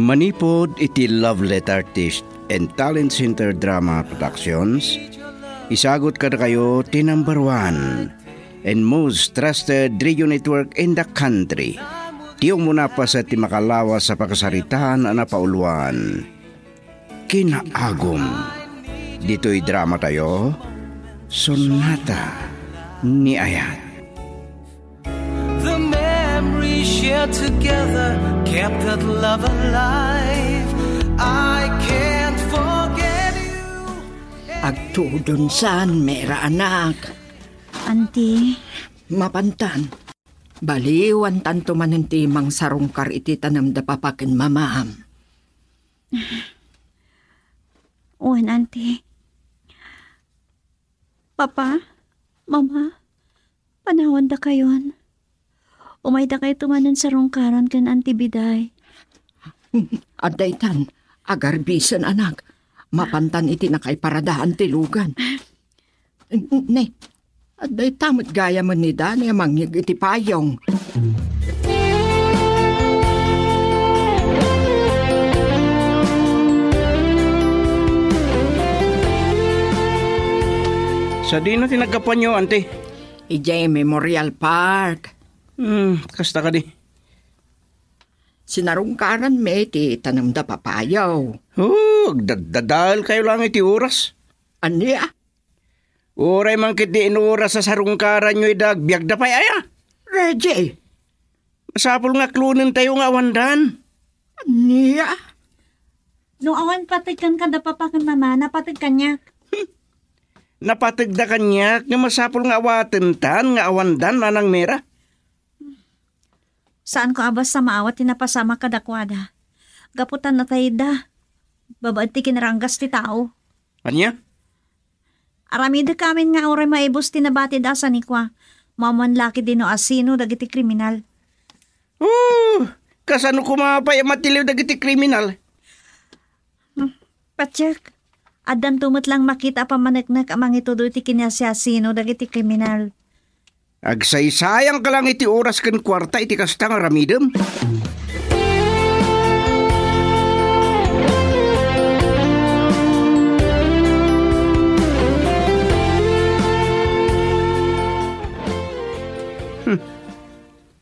Manipod iti Love Letter Artist and Talent Center Drama Productions. Isagot kada kayo ti number 1 and most trusted radio network in the country. Tiyong muna pa sa ti makalawas sa pakasaritaan na pauluan. Kinaagom. Dito'y drama tayo. Sonata ni Ayat. The memories shared together kept that love alive. I can't forget you. Agtudon saan, mera anak. Auntie. Mapantan. Baliwan tanto manenti mang sarungkar iti tanam da papakin mamam. Uwan, auntie. Papa, mama, panawan da kayon. Umay da kayo tumanan sa rungkaran kan Auntie Biday. Adaytan, agarbisan anak. Mapantan iti nakay paradaan tilugan. Ne, aday tamot gaya mo ni Dani amangyag iti payong. Sa di na tinagapan nyo, ante? Ijay Memorial Park. Kasta ka di. Sinarungkaran me iti tanam da papayaw. Dadal kayo lang iti oras. Anya? Uray man kiti inuras sa sarungkaran nyo idagbiag da pay aya. Reggie. Masapol nga klunin tayo nga awandan. Anya? Nung awan patigan ka da papakan mama, napatid kanya. Napatagda kanya nga masapol nga awaten tan nga awandan manang mera. Saan ko abas sa maawat tinapasama kadakwada? Gaputan na tayo da. Babaad ti kinaranggas ti tao. Anya? Aramida kamin nga oray maibos tinabatid asa ni kwa. Maman laki din o asino dagiti kriminal. Kasano kumapay matiliw dagiti kriminal? Patsyak. Adan tumot lang makita pa managnak amang itudo iti kinasyasino dagiti kriminal. Agsaysayang ka lang iti oras kan kwarta iti kasta nga ramidem.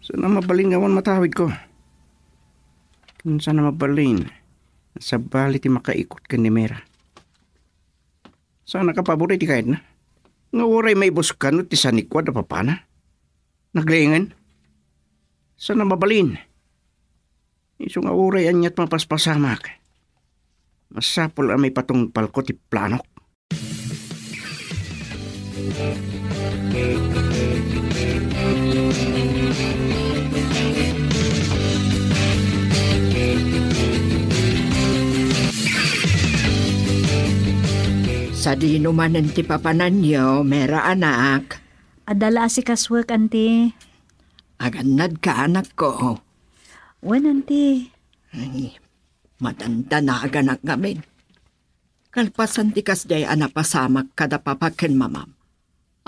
Sana mabalin gawan matawid ko. Sana mabalin. Sa bali ti makaikot ka ni Mera. Sana kapaboriti kahit na. Nga oray may buskan ti sanikwad na papana. Naglingan. Sana mabalin. Iso nga oray anyat mapaspasamak. Masapol ang may patungpal ko ti planok. Sa di numanan ti papanan nyo, mera anak. Adala si kaswak, auntie. Aganad ka anak ko. Wen, auntie. Ay, matanda na aganak ngamin. Kalpasan ti kasday anapasamak kada papaken mamam.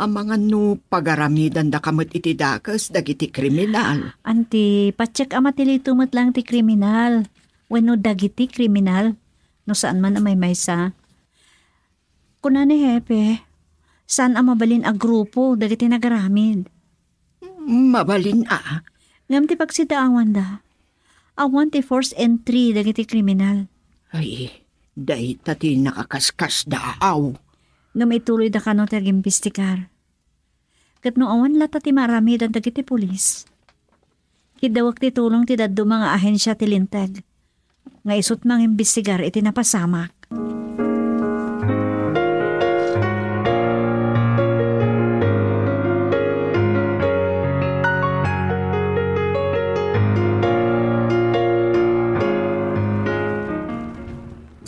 Ang mga no pagaramidan da kamot iti dakas dagiti kriminal. Auntie, patsyak amatili tumot lang ti kriminal. Wen no dagiti kriminal. No saan man amay maysa. Kuna ni Hepe, saan ang mabalin a grupo dagiti nagaramid? Mabalin a? Ngam ti pagsidaawan da. Awan ti force entry dagiti kriminal. Ay, dahi tati nakakaskas daaw. Ngam ituloy da kano ti agimbistikar. Kat no awan lata ti maramid ang dagiti pulis. Kidawak ti tulong ti daddo mga ahensya ti lintag. Nga isut mang imbestigar iti napasamak.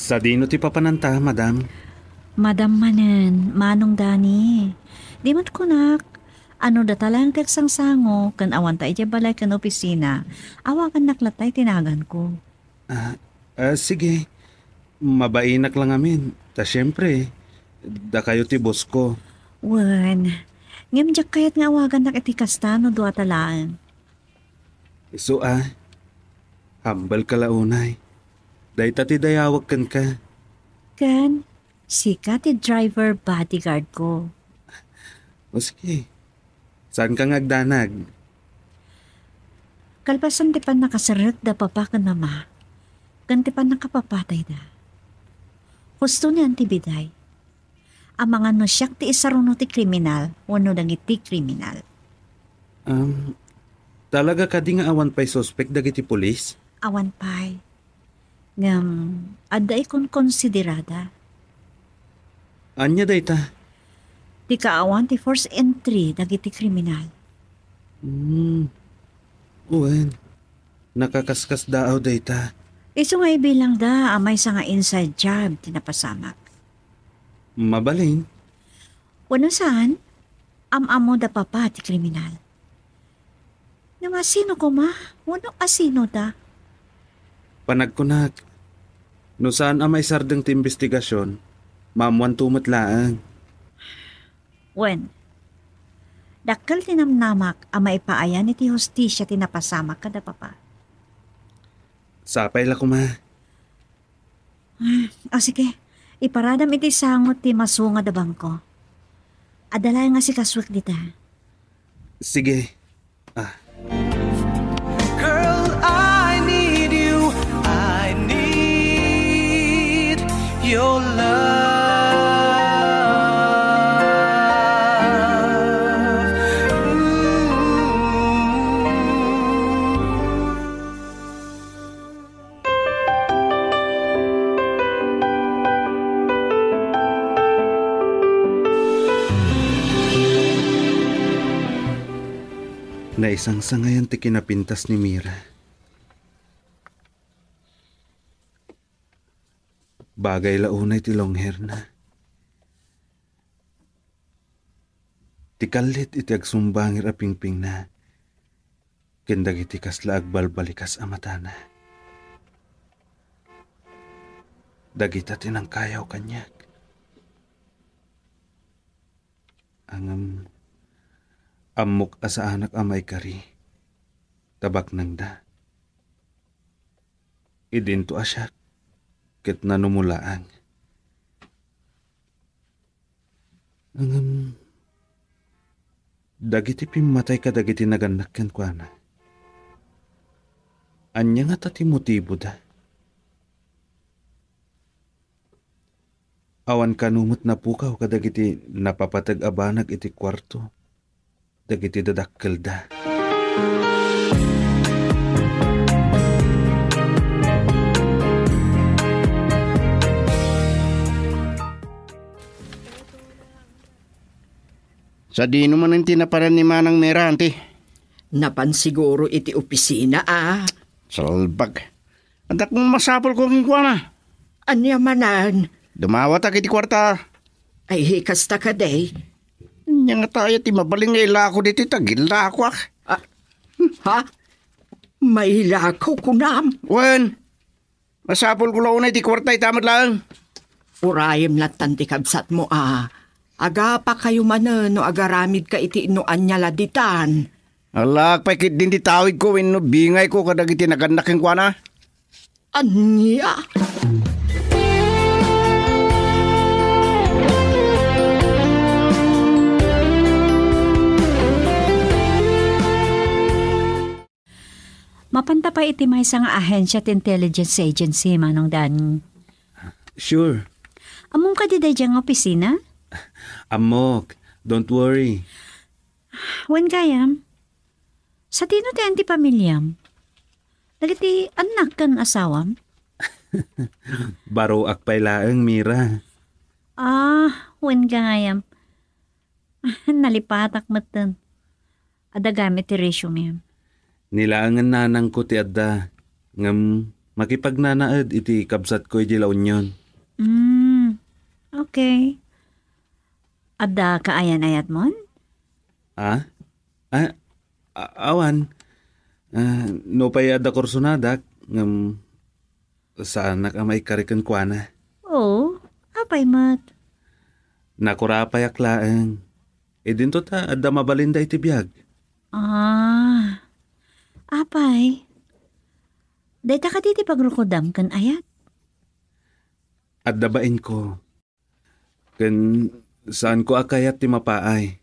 Sa dino ti papananta, madam? Madam manen, manong Dani. Di mat kunak. Ano datalang teksangsango, kan awan tayo dya balay kan opisina. Awakan naklatay tinagan ko. Sige. Mabainak lang amin. Ta syempre, da kayo ti boss ko. Wan, ngam dyak kayat nga awagan nak iti kastano doa talaan. Iso hambal ka launay. Day tati dayawag kan ka. Kan, sika ti driver bodyguard ko. O sige. Saan ka ngagdanag? Kalpasan ti pa nakasarot da papa kan mama. Kan ti pa nakapapatay da. Husto ni antibiday. Ang mga no siyak ti isaruno ti kriminal, wano dagiti kriminal. Talaga ka di nga awan pa'y suspect dagiti pulis? Awan pay. Ngam, aday kon konsiderada. Anya day ta? Di kaawan ti force entry dagiti kriminal. Uwan. Nakakaskas daaw day ta. Iso nga ibilang da, amay sa nga inside job tinapasamak. Mabalin. Wano saan? Am-amo da papa ti kriminal. Nga sino ko ma? Wano asino da? Panagkunak. No saan amay sardeng ti investigasyon, mamuan tumot laang. Wen, dakkel tinamnamak amay paayan iti hostisya tinapasamak kada papa. Sapay la ko ma. O sige, iparadam iti sangot ti masunga da bangko. Adalay nga si kaswek dita. Sige. Girl, I need you. I need your love. Naisang sangayan ti kinapintas ni Mira. Bagay launay ti longher na. Ti kalit iti agsumbangir a pingping na. Kendag iti kasla agbalbalikas a mata na. Dagita tinangkayaw kanyak. Angam amok asa anak amay kari. Tabak nang da. Idinto asyak. Ket nanumulaang. Angam dagiti pimatay ka dagiti naganakyan kwa na. Anya nga tati motibo da. Awan kanumot na pukaw kadagiti napapatag abanag iti kwarto. Dagiti dadakkel da. Sa di naman ang tinaparan ni Manang Mera, auntie. Napansiguro iti opisina Salbag. Andak mong masapol ko kong na. Anya manan. Dumawat ak iti kwarta. Ay hikasta ka day. Nya nga tayo ti mabaling nga ilako dito tagil na ako ak. Ha? May lakaw kunam. Wen, masapol ko lang iti kwarta itamad lang. Urayem lang tanti kabsat mo Aga pa kayo manan no agaramid ka iti no anya laditan. Alak, paikit din titawid ko no bingay ko kadag iti nagandaking kwa na. Anya? Mapanta pa iti may nga ahensya at intelligence agency, Manong Dan. Sure. Among ka di dyan nga opisina? Amok, don't worry. Wen kayam? Sa tino ti anti pamilyam? Nagiti anak kan asawam? Baro akpay laeng, Mira. Wen kayam? Nalipatak matan. Ada gamit ti resume. Nilaangan nanang ko ti adda. Ngam makipagnanaad iti kabsat ko iti launyon. Okay. Adda kaayan-ayat mon? Awan. No pa'y adda korsunadak. Ngam sa anak amay karikan kwa na. Oo, apay mat. Nakurapayak laeng. Dinto ta adda mabalinda iti biyag. Apay. Dahita ka diti pagrukodam kan ayat? At dabain ko. Ken saan ko akayat ti mapaay.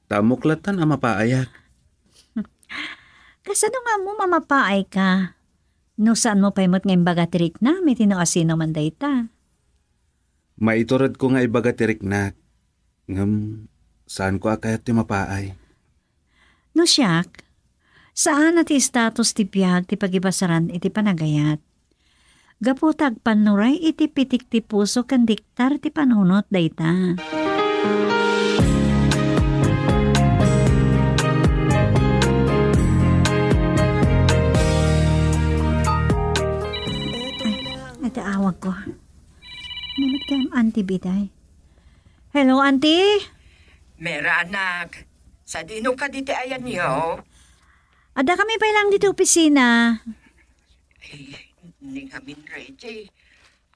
Tamuklatan ang mapaayat. Kasano nga mo mamapaay ka? No saan mo paimot ngayong bagatirik na, may tinoasino man dayta. Maiturad ko nga ibagatirik na. Ngam, saan ko akayat ti mapaay. No siyak, saan na ti status ti piyag ti pagibasaran iti panagayat? Gaputag panuray iti pitik ti puso kan diktar ti panunot dayta. Nataawag ko. Namit kayong auntie biday. Hello, auntie? Mera, anak. Sa dino ka diti ayan niyo? Ada kami pa lang dito opisina. Ay, hindi ngamin, Reggie.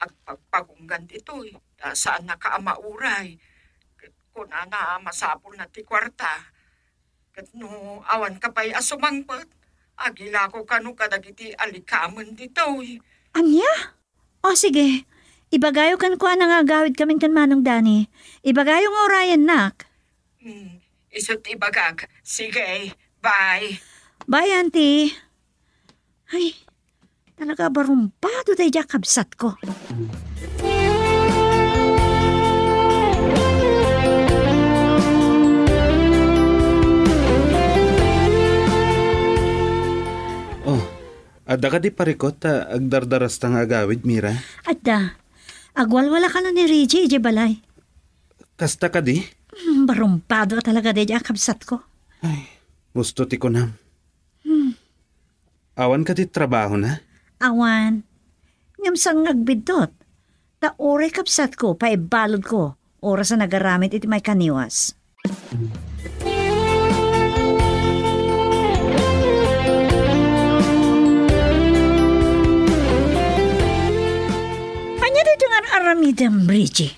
Agpagpagunggan dito. Saan nakaamauray? Kung ana masapol na ti kwarta. Kat no, awan ka pa'y asumangpot. Agila ko kanu kadagiti alikaman dito. Anya? O sige, ibagayo kan kuha na nga gawid kaming kan Manong Dani. Ibagayo nga orayan nak. Isut ibagag. Sige, bye. Bye, auntie. Ay, talaga barumpado tayo dyan kabsat ko. Oh, ada ka di parikot agdardaras tang agawid, Mira. Adda, agwalwala ka na ni Reggie, ije balay. Kasta ka di? Barumpado talaga tayo dyan kabsat ko. Ay, gusto ti ko na. Awan ka di trabaho na? Awan, ngamsang nagbidot. Ta oray kapsat ko, paibalod ko. Oras na nagaramit iti may kaniwas. Anya dito nga aramidang Bridgie?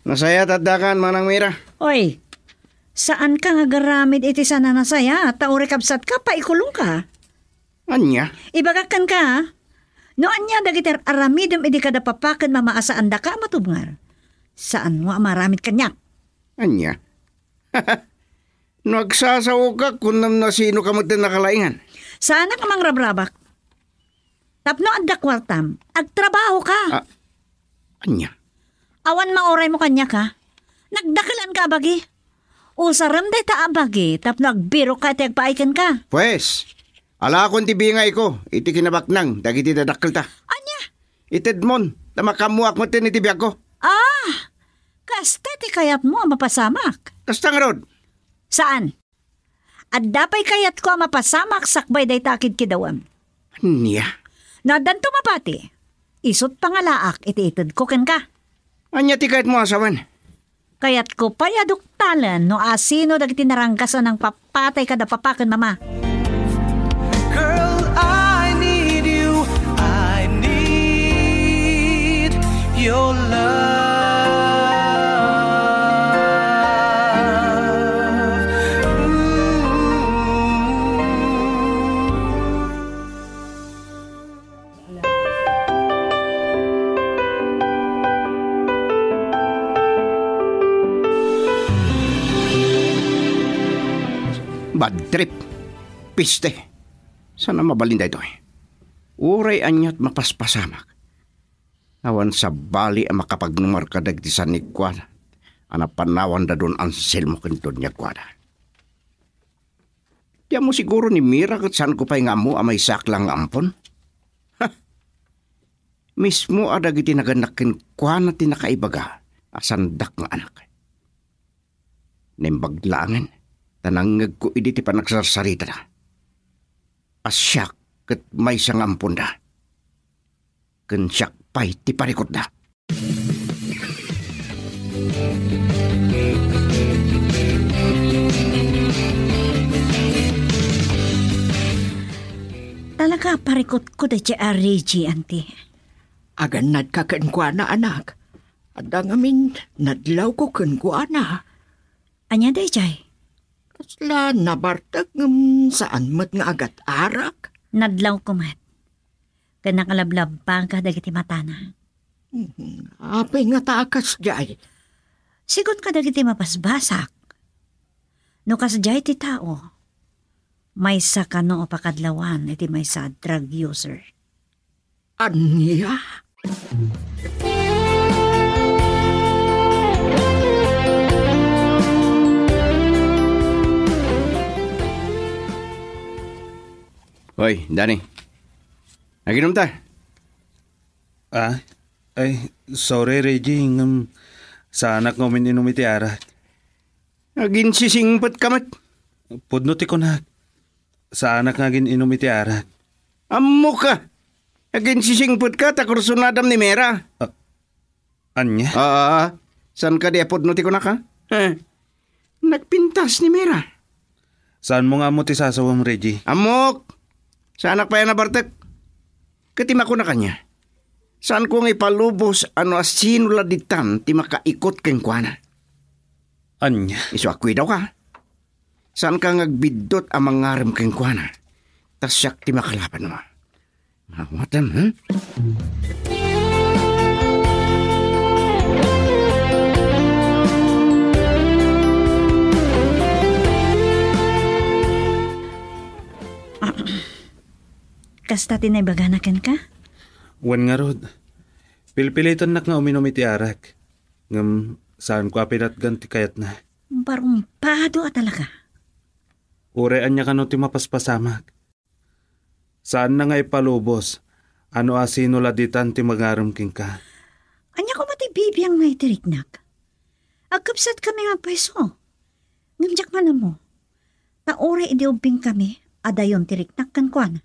Nasaya tadakan, Manang Mira. Oy, saan ka nga garamid iti sana nasaya? Ta oray kapsat ka, paikulong ka. Anya? Ibagakan ka, ha? No anya dagiti aramidem iti kada papaken mamaasaan da ka matubngar. Saan mo maramit kanya? Anya? Nagsasaw ka kung na sino ka magtin nakalaingan. Sana ka mang rabrabak. Tapno adda kwartam, agtrabaho ka. Anya? Awan maoray mo kanya ka. Nagdakalan ka abagi. O saram day ta abagi, tapno agbiro ka ti agpaikan ka. Pues, ala akong tibingay ko, iti kinabaknang, dagiti dadakkel ta. Anya? Itedmon, tamakamuak mo tin itibiyag ko. Kasta ti kayat mo mapasamak. Kasta nga rod. Saan? Adda pa'y kayat ko mapasamak sakbay day takid kidawam. Anya? Nadan tumapati. Isot pangalaak iti-itid ko ken ka. Anya ti kahit mo asawan. Kayat ko payaduktalan no asino dagiti naranggasan ng papatay kada papaken mama. Girl, I need you. I need your love. Bad trip. Piste. Sana mabalinda ito eh. Uray anyat mapaspasamak. Awan sa bali ang makapagnumar ka dagdisan ni Kwada. Anapanawan da doon ang selmo kintod niya Kwada. Diyan mo siguro ni Mira kat saan ko pa'y nga mo amay saklang ampon? Ha? Mismo adagiti naganakin kwa na tinakaibaga asandak nga anak. Nimbaglangan. Tanangag ko idi ti panagsarsarita na. Asyak kat may sang ampun da. Kensyak pay ti parikot da. Talaga parikot ko da ti Reggie, auntie. Agan ka kenkwa na anak. Ada ngamin nadlaw ko kenkwa na. Anya day jay? Kasla nabartag saan mat nga agat arak. Nadlaw ko mat. Kanakalablab pa ka dagiti matana. Apay nga taakas jay. Sigon ka dagiti mapasbasak. No kasjay ti tao, may sa kano o pakadlawan iti may sa drug user. Anya? Hoy, Danny. Naginom ta. Sorry, Reggie. Sa anak ko mininom iti arak. Naginsisingpat kamat. Pudno ti ko na. Sa anak nga gininom iti arak. Ammo ka. Naginsisingpat ka, takursunadam ni Mera. Anya? San ka di apod no ti ko na ka? Nagpintas ni Mera. Saan mo nga mo ti sasawam, Reggie? Amok! Sa anak pa yan na Bartek. Katima ko na kanya. Saan ko nga ipalubos ano asino laditan ti makaikot keng kuana. Anya? Iso ako'y daw ka. Saan ka ngagbidot ang mangaram keng kuana. Tas siyak ti makalaban mo. Mawatan, ha? Kasta tinaybaganakan ka? Wan nga rod. Pilpilitan nak nga uminom iti arak. Ngam saan ko apinat ganti kayat na. Parumpado talaga. Urean niya kano ti mapaspasamak. Saan na nga ipalubos? Ano asino laditan ti magaram king ka? Anya ko matibibiyang na itiriknak. Agkapsat kami nga peso. Ngamjak man mo. Taore idiubing kami, adayon tiriknak kan kuan.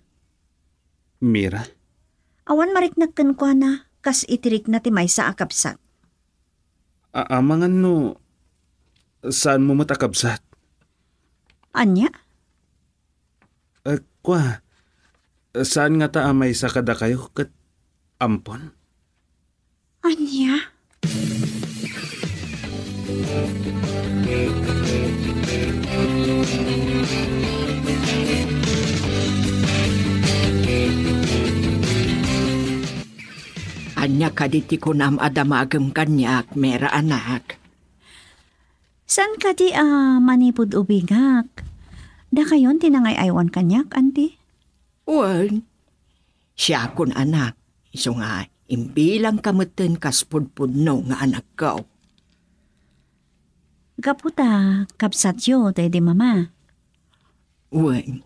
Mira? Awan mariknak kan kuan na, kas itirik na ti may sa akapsat. Amangan no, saan mo matakabsat? Anya? Saan nga ta amay sa kada kayo kat ampon? Anya? Anya kaditi ko nam adamagam kanyak, Mera anak. San ka di manipod ubingak? Da kayon tinangay aywan kanyak, anti? Wan, siya kun anak. Iso nga, imbilang kamutin kaspudpudno nga anak ko. Kaputa, kapsat yo, tayo di mama. Wan,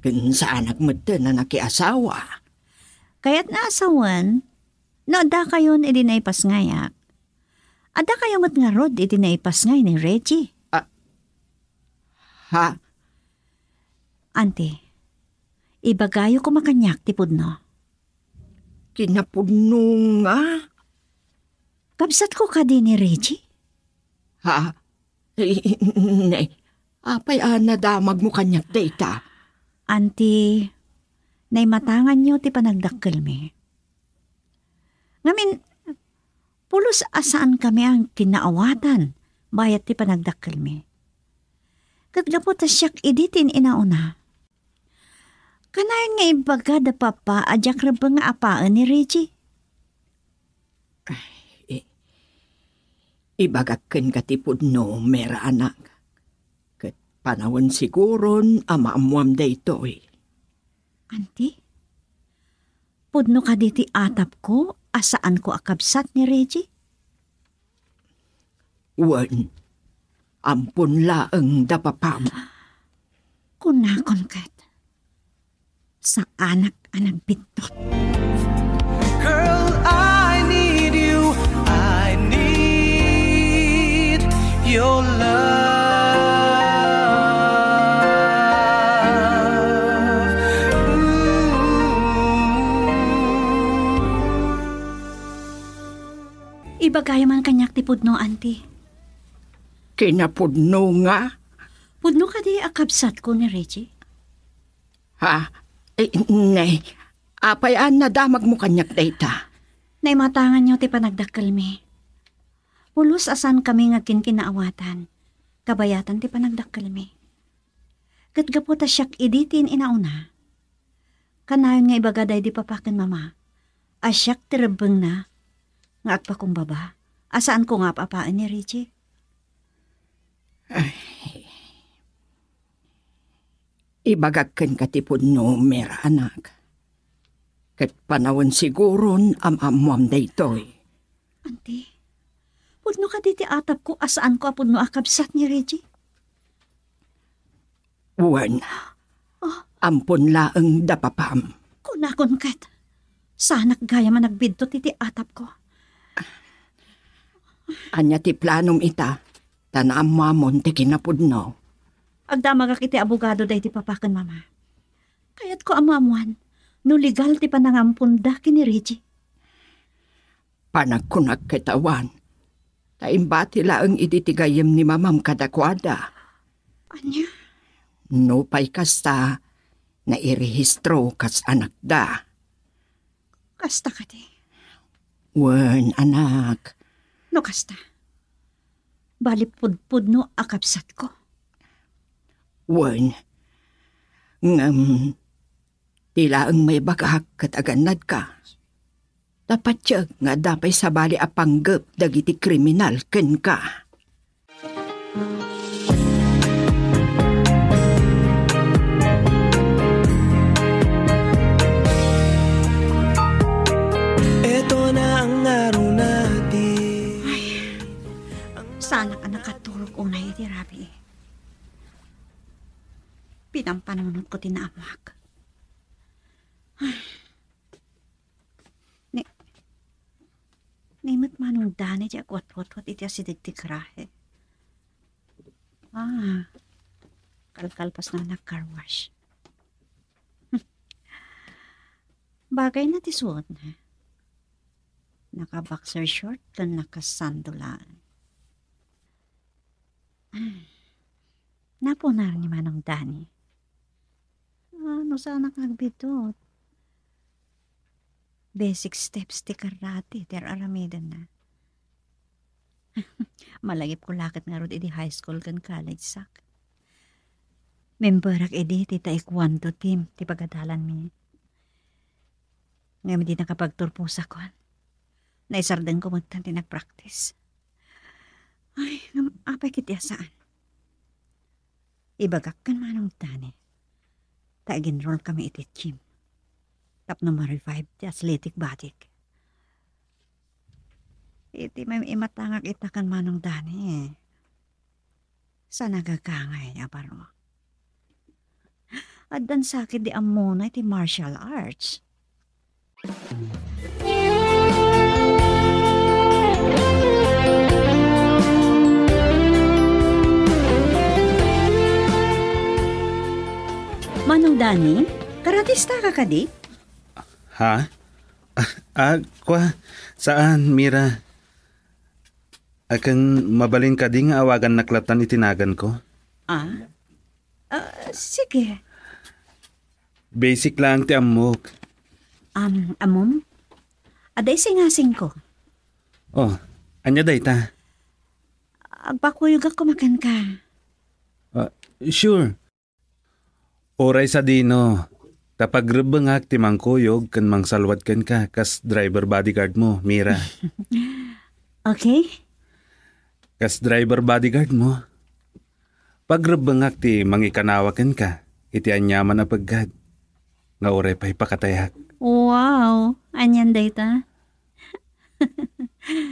kun sa anak mutin na nakiasawa. Kaya't naasawan, no da kayon edi naipasngayak. Ada kayo mat nga rod edi naipasngay ni Reggie. Ha? Ante, ibagayo ko makanyak tipod no. Kinapudno nga? Kapsat ko ka din ni Reggie. Ha? Nay, apay nadamag mo kanyak data. Ante, naimatangan nyo ti panagdakkel mi. Ngamin, pulos asaan kami ang kinaawatan, bayat ti panagdakkel mi. Katgapot asyak iditin inauna. Kanayon nga ibaga da papa adyak raba nga apaan ni Reggie. Ibagakken katipod no, Mera anak. Kat panawon siguron amaamuam da ito'y. Auntie, pudno ka diti atap ko asaan ko akabsat ni Reggie? Wan, ampun laeng da papam. Kunakon kat. Sa anak-anak bitot. Girl, I need you. I need your love. Ibagay man kanyak ti pudno, auntie. Kinapudno nga? Pudno ka di akabsat ko ni Reggie? Ha? Nay, apay nadamag mo kanyak data. Naimatangan nyo ti panagdakkel mi. Pulos asan kami nga kinaawatan. Kabayatan ti panagdakkel mi. Katgapo ta siyak iditin inauna. Kanayon nga ibagaday di papakin mama. Asyak ti rebeng na. Nga agpa kong baba. Asaan ko nga papaan ni Richie? Ibagagkan ka tipod no, Mera, anak. Kat panawon siguron am-amuam daytoy. Auntie, pudno ka diti atap ko asaan ko apudno akabsat ni Reggie? Wan, ampon laeng dapapam. Kunakon kat. Sanak gaya man nagbidto titi atap ko. Anya ti planom ita, tanaam mamon ti kinapudno. Agdamag iti abogado day ti papakan mama. Kayat ko amamuan, no legal ti panangampunda kini Reggie. Panagkunag kitawan, taimbati laeng ititigayem ni mamam kadakwada. Anya? No pay kasta, na irehistro kas anak da. Kasta ka di. Wen, anak. No kasta. Balipudpud no akabsat ko. Wen, tila ang may bagahak kataganad ka. Dapat siya nga dapay sa bali apanggap dagiti kriminal ken ka. Ito na ang araw natin. Sana ka nakatulog unay iti Rabi. Pinampanunod ko tinaamak. Nimot manong dani di agwat-wat iti asidig ti krahe. Kalkalpas na nag-carwash. Bagay na ti suot na. Naka-boxer short kan nakasandulaan. Napunar ni manong dani. Ano sana kagbitot? Basic steps ti karate, ter aramidan na. Malagip ko lakit nga rod iti high school kan college sak. Memberak edi ti taekwondo team ti pagadalan mi. Ngayon di nakapagturpusa ko. Naisardan ko magtan ti nagpractice. Ay, apay kiti asaan. Ibagak kan manong tani. Ta-enroll kami iti gym. Tapno ma-revive ti athletic batik. Iti may imatangak itakan manong dani. Sa nagagangay niya paro. At dan sakit di amuna iti martial arts. Manong Dani, karatista ka kadi? Ha? Saan, Mira? Akan mabalin ka di nga awagan naklatan itinagan ko? Sige. Basic lang ti amok. Amom? Aday singasing ko. Oh, anya day ta? Agpakuyog ako makan ka. Sure. Oray sa dino. Tapag rebengak ti mangkuyog kan mangsalwat ken ka kas driver bodyguard mo, Mira. Okay? Kas driver bodyguard mo. Pag rebengak ti mangikanawa ken ka, iti anyaman na paggad. Nga oray pa'y pakatayak. Wow! Anyan data.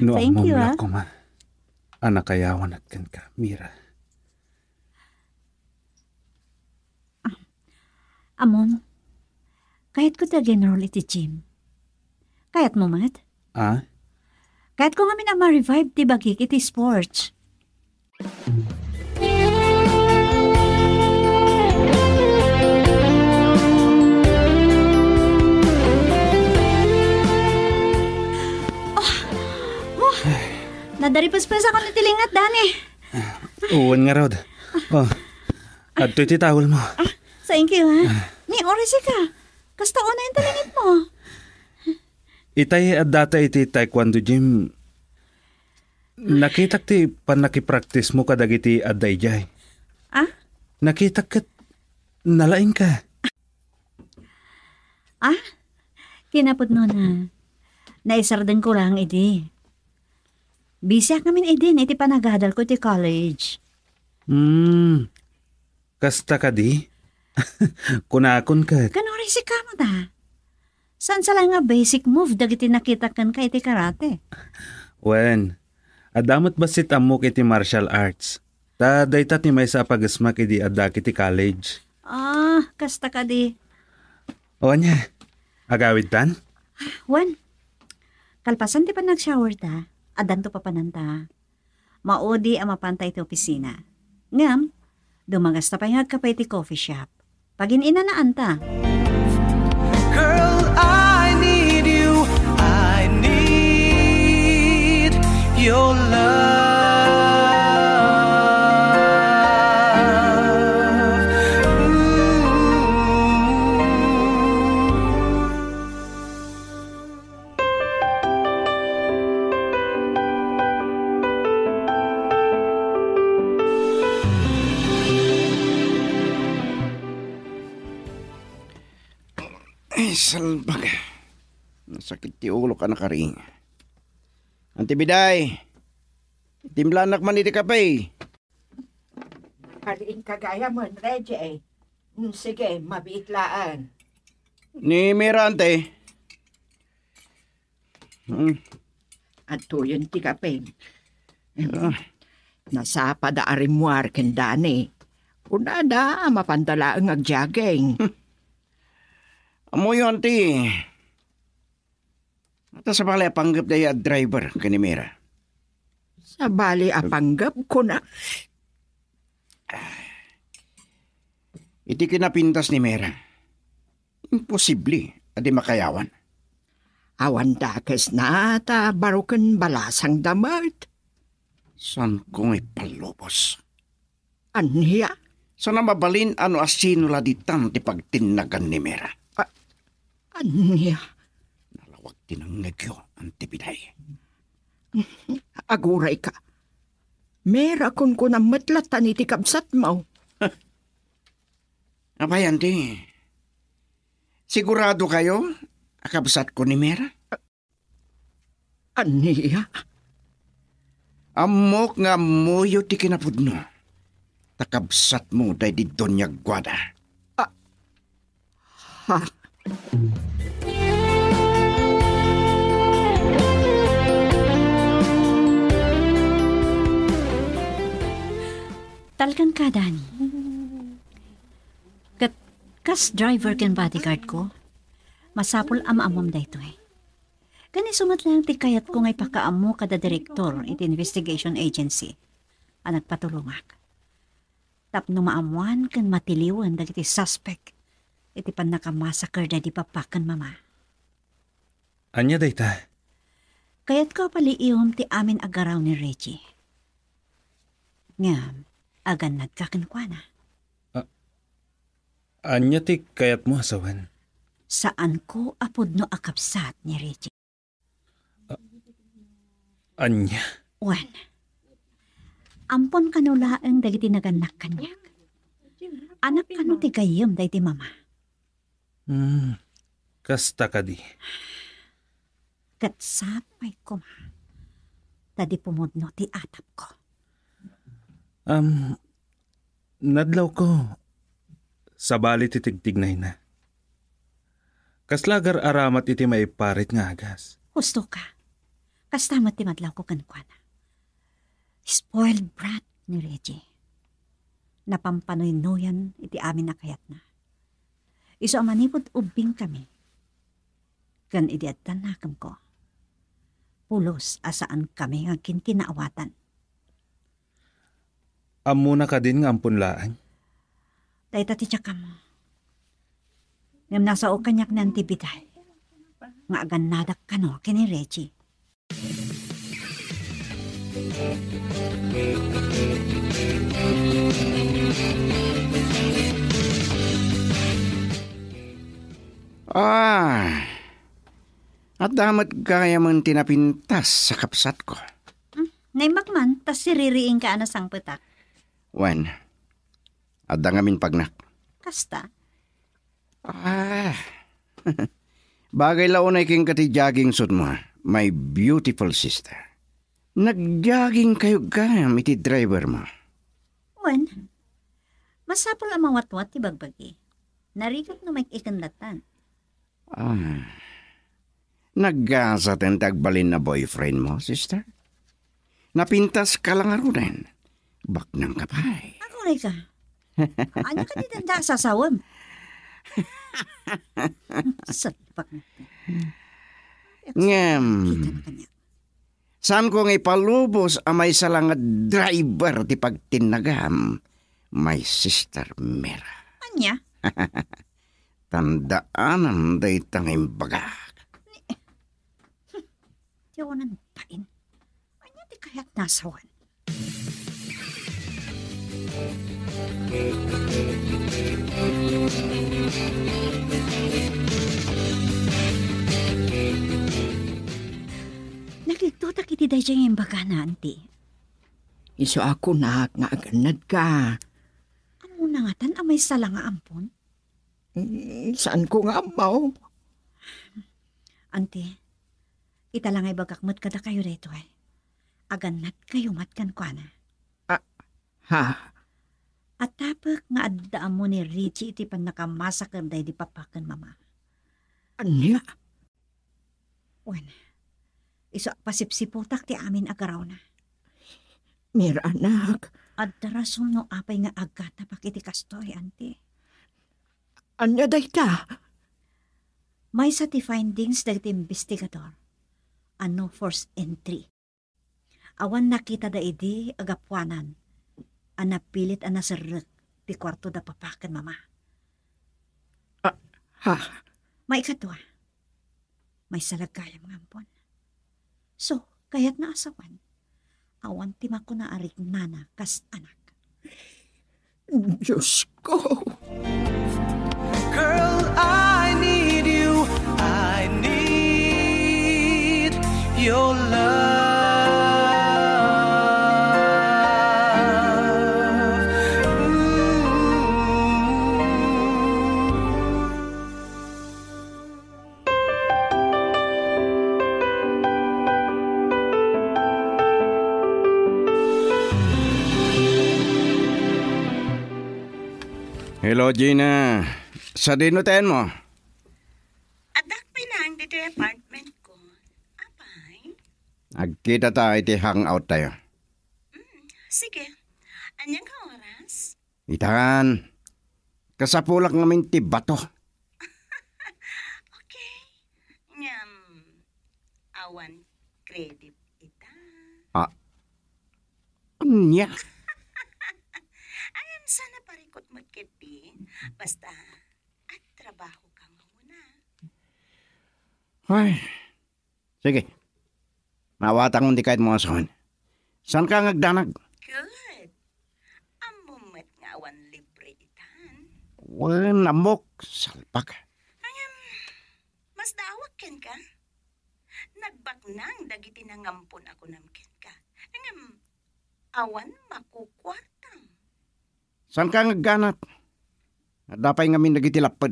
No, Thank you, ko ma. Anak kayawan at ken ka, Mira. Amon, kahit ko ta-general iti gym. Kahit mo, Mat? Kahit ko nga minama-revive ti bagik iti sports. Nadaripas-pas ako natilingat, Dani. Uwan nga, Rod. At iti tawel mo. Thank you, ha? Ni orisi ka. Kasta una yung talingit mo. Itay at data iti taekwondo gym. Nakitak ti panakipractice mo kadag iti aday jay. Nakitak kat nalaing ka. Kinapod no na. Naisardan ko lang iti. Bisyak namin din, iti panagadal ko ti college. Kasta ka di? Kunakon ka. Kanori si kamo ta. Saan sala nga basic move dagiti nakita kan ka iti karate? Wen, adamot basit amok iti martial arts. Ta dayta ti may sa pagasmak iti adda kiti college. Kasta ka di. O niya, agawid tan? Wan, kalpasan ti pa nag-shower ta, adan to papananta. Maudi ang mapantay ti opisina. Ngam, dumagas ta pa yung agkapay ti coffee shop. Pagin inanaan ta. Girl, I need you. I need your love. Ay, salbag. Nasakit ti ulo ka na karing. Antibiday, timlanak man iti kapay. Kaling kagaya mo, Reggie. Sige, mabiitlaan. Ni Mirante. At tuyon ti kapeng. Nasa padaarimuar kendani. Kunada, mapandala ang agjageng. Amo yun, ti. Ata sa bali panggap daya driver kanimera. Sa bali apanggap ko na. Iti kinapintas ni Mera. Imposible, adi makayawan. Awan dakes na ta barukan balasang damat. San kong ipalubos? Anya? Sana mabalin ano asino la ditan ti pagtinagan ni Mera. Anya? Nalawag tinanggagyo ang tibiday. Aguray ka. Mera kun ko na matlatan iti kabsat mo. Abayan di. Sigurado kayo? Akabsat ko ni Mera? Anya? Amok nga muyo ti kinapudno. Takabsat mo day di Doña Guada. Ha? Talkan ka, Dani. Kas driver ken bodyguard ko, masapol amamom dayto eh. Kani sumat lang ti kayat ko ngay pakaamo kada direktor iti investigation agency. Ang nagpatulungak. Tapno maamuan kan matiliwan dagiti suspect iti pan nakamassacre da di papakan mama. Anya dayta? Kayat ko paliiwam ti amin agaraw ni Reggie. Ngam, agan nagkakenkwana. Anya ti kayat mo asawan? Saan ko apod no akapsat ni Reggie? Anya? Wan, ampon kanulaang dagiti naganak kanyak. Anak kano ti gayam day ti mama. Kasta ka di. Katsapay ko ma. Tadi pumudno ti atap ko. Nadlaw ko. Sabali titigtignay na. Kaslagar aramat iti maiparit nga agas. Husto ka. Kastamat ti madlaw ko kankwana. Spoiled brat ni Reggie. Napampanoy-noyan iti amin na kayat na. Iso amanipod ubing kami. Kan iti at tanakam ko. Pulos asaan kami nga kinkinawatan. Amuna ka din nga ampunlaan. Dahita ti tsaka mo. Ngam nasa o kanyak na antibiday. Nga agan nadak ka no, kini Reggie. At damat kaya mong tinapintas sa kapsat ko. Naimak man, tas siririing ka na sang petak. Wan, at dangamin pagnak. Kasta? Bagay launay king katijaging sud mo, my beautiful sister. Nag-jogging kayo gayam iti driver mo. Wan, masapol ang mawatwat ti bagbagi. Narigat na may ikanlatan. Nagasa ten tagbalin na boyfriend mo, sister? Napintas ka lang arunan. Baknang kapay. Ako rin ka. Ano ka di tanda sa sawam? Salpak na. Ngem, Kita na kanya. saan ko nga ipalubos amay salangad driver ti pagtinagam, my sister Mera. Anya? Tandaanan day tanging bagak. Di ako nang pain. Anya di kaya't nasawan. Nagligtutak iti day dyan yung baga na, auntie. Iso ako na nga aganad ka. Amo na nga tan amay sala nga ampon. Saan ko nga amaw? Auntie, ita lang ay bagakmat kada kayo reto ay. Aganat kayo matkan kwa na. Ha? At tapak nga addaan mo ni Richie iti pan nakamasakar day di papakan mama. Anya? Wan, iso pasipsiputak ti amin agaraw na. Mira anak. At rason no apay nga agkata pakiti kastoy, auntie. Anya day ta? May sa ti findings dagiti investigador. Ano force entry. Awan nakita da idi agapuanan. Anapilit anasarek ti kwarto da papakan mama. Ha? May ikatwa. May salagayam ngampon. So, kaya't naasawan. Awan ti mako na arik nana kas anak. Diyos ko. Girl, I need you. I need your love. Hello, Gina. Sa dinutin mo? Adak pinang dito yung apartment ko. Apay? Agkita tayo iti hangout tayo. Sige. Anyang ka oras? Itan. Kasapulak namin ti bato. Okay. Ngam. Awan credit ita. Anya? Ayam sana parikot mo kiti. Basta at trabaho ka muna. Ay. Sige. Mawatang mo di kahit mga sahon. Saan ka ngagdanag? Good. Amumat nga awan libre itan. Wan amok. Salpak. Mas dawak ken ka. Nagbaknang dagiti nangampon ako namken ka. Ngam. Awan makukwartam. Saan ka ngagganat? Dapay ngamin nagitilapad.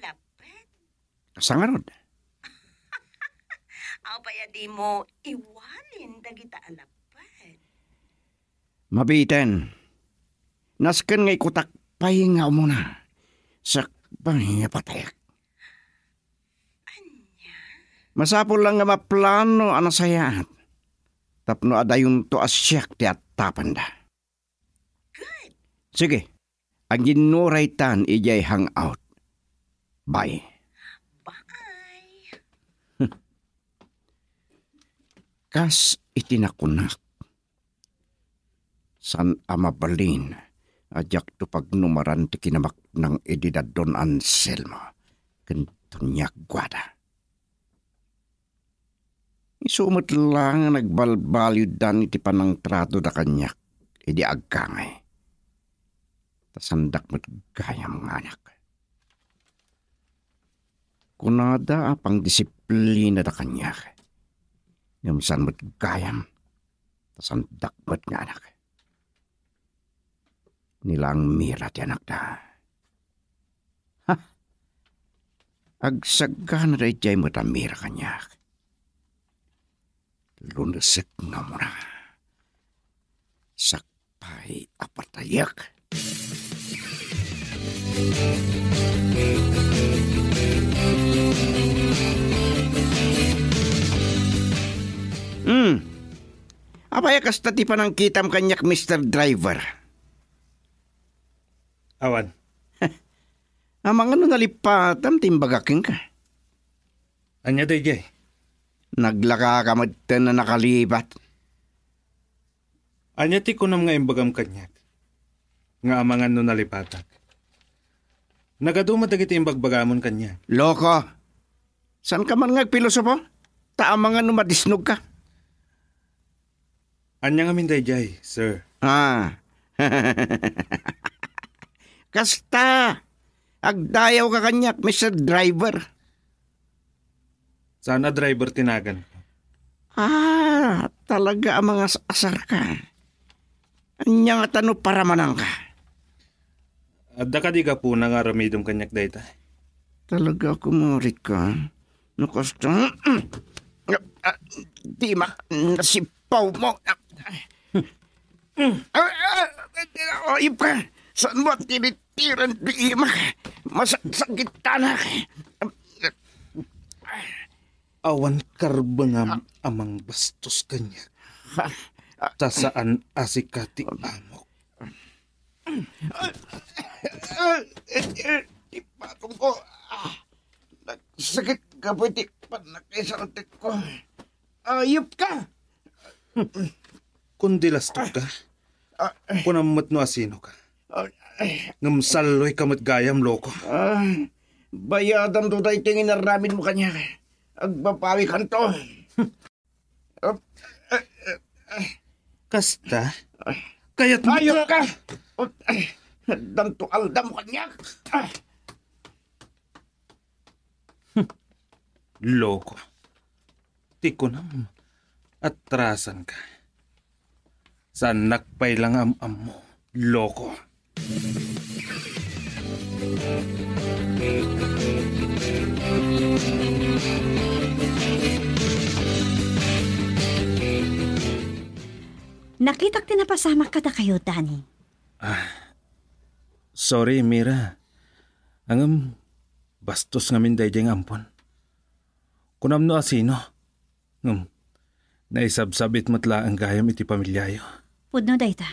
Lapet. Kasangarod. Aw paya di mo iwalin dagita alapad. Mabitin. Nasken nga ikutak pahinga mo na. Sakbang patayak. Anya? Masapol lang nga maplano ang nasayaat. Tapno adayon to asyak ti atapan da. Good. Sige. Ang ginuray tan ijay hangout. Bye. Bye. Kas itinakunak. San amabalin. Ajak to pagnumaran ti kinamak ng edidad Don Anselmo. Kantunyak gwada. Isumot lang nagbalbalyo dan iti panang trato da kanyak. Idi agkangay. Tasandak mo't gayam nga anak. Kunada apang disiplina da kanyak. Yamsan mo't gayam. Tasandak mo't nga anak. Nilang mira ti anak da. Ha? Agsagan na jay mo't amira kanyak. Lunasik nga mo na. Sakpay apatayak. Apaya kasta ti panang kitam kanyak Mr. Driver. Awan. Amang ano nalipatam timbagaking ka. Anya day. Naglaka ka madten na nakalibat. Anya ti kunam nga imbagam kanyak. Nga amangan no nalipatak. Nagaduma dagiti imbagbagamon kanya. Loko, san ka man nga pilosopo? Taamangan no madisnog ka. Anya nga min day, sir. Kasta, agdayaw ka kanyak, Mr. Driver. Sana driver tinagan ko. Talaga ang mga asar ka. Anya nga tano para manang ka. Adda ka di ka po nga ramidom kanyak dayta. Talaga kumurit ka. Nakasta, di nasipaw mo. Ipa, saan mo tinitiran di ima? Masakit tanak. Awan karbangam amang bastos kanya. Ta saan asikati amok. Ipatong ko. Nagsakit ka po iti panakisartik ko. Ayop ka. Kundi lastok ka. Kunamot no asino ka. Ngamsaloy kamot gayam loko. Bayadam to tayo tingin na ramin mo kanya. Agbapawi ka to. Kasta? Kaya't mo Ayop ka. Danto aldam mo kanya. Loko. Tiko nam. Atrasan ka. Saan nakpay lang am mo. Loko. Nakitak tinapasamak ka na kayo, Danny. Sorry, Mira. Angam, bastos ngamin day diyang ampon. Kunam no asino. Naisabsabit matla ang gayam iti pamilyayo. Pudno dayta.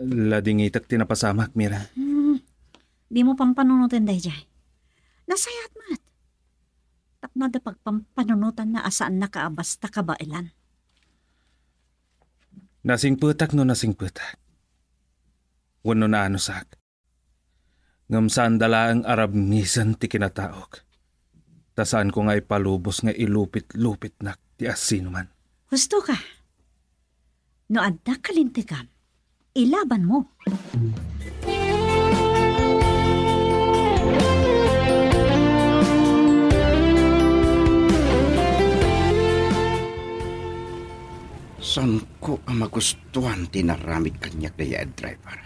Lading itak tinapasamak, Mira. Di mo pampanunutin day jay. Nasayat mat. Tapno da pagpampanunutan na asaan nakaabas ta kabailan. Nasing putak no nasing putak. Wano na ano sak. Ngamsaan dala ang Arab nisan ti kinataok. Tasaan ko nga ipalubos nga ilupit-lupit nak ti asino man. Gusto ka? No adda kalintikam, ilaban mo. San ko ang magustuhan tinaramid kanyak daya driver?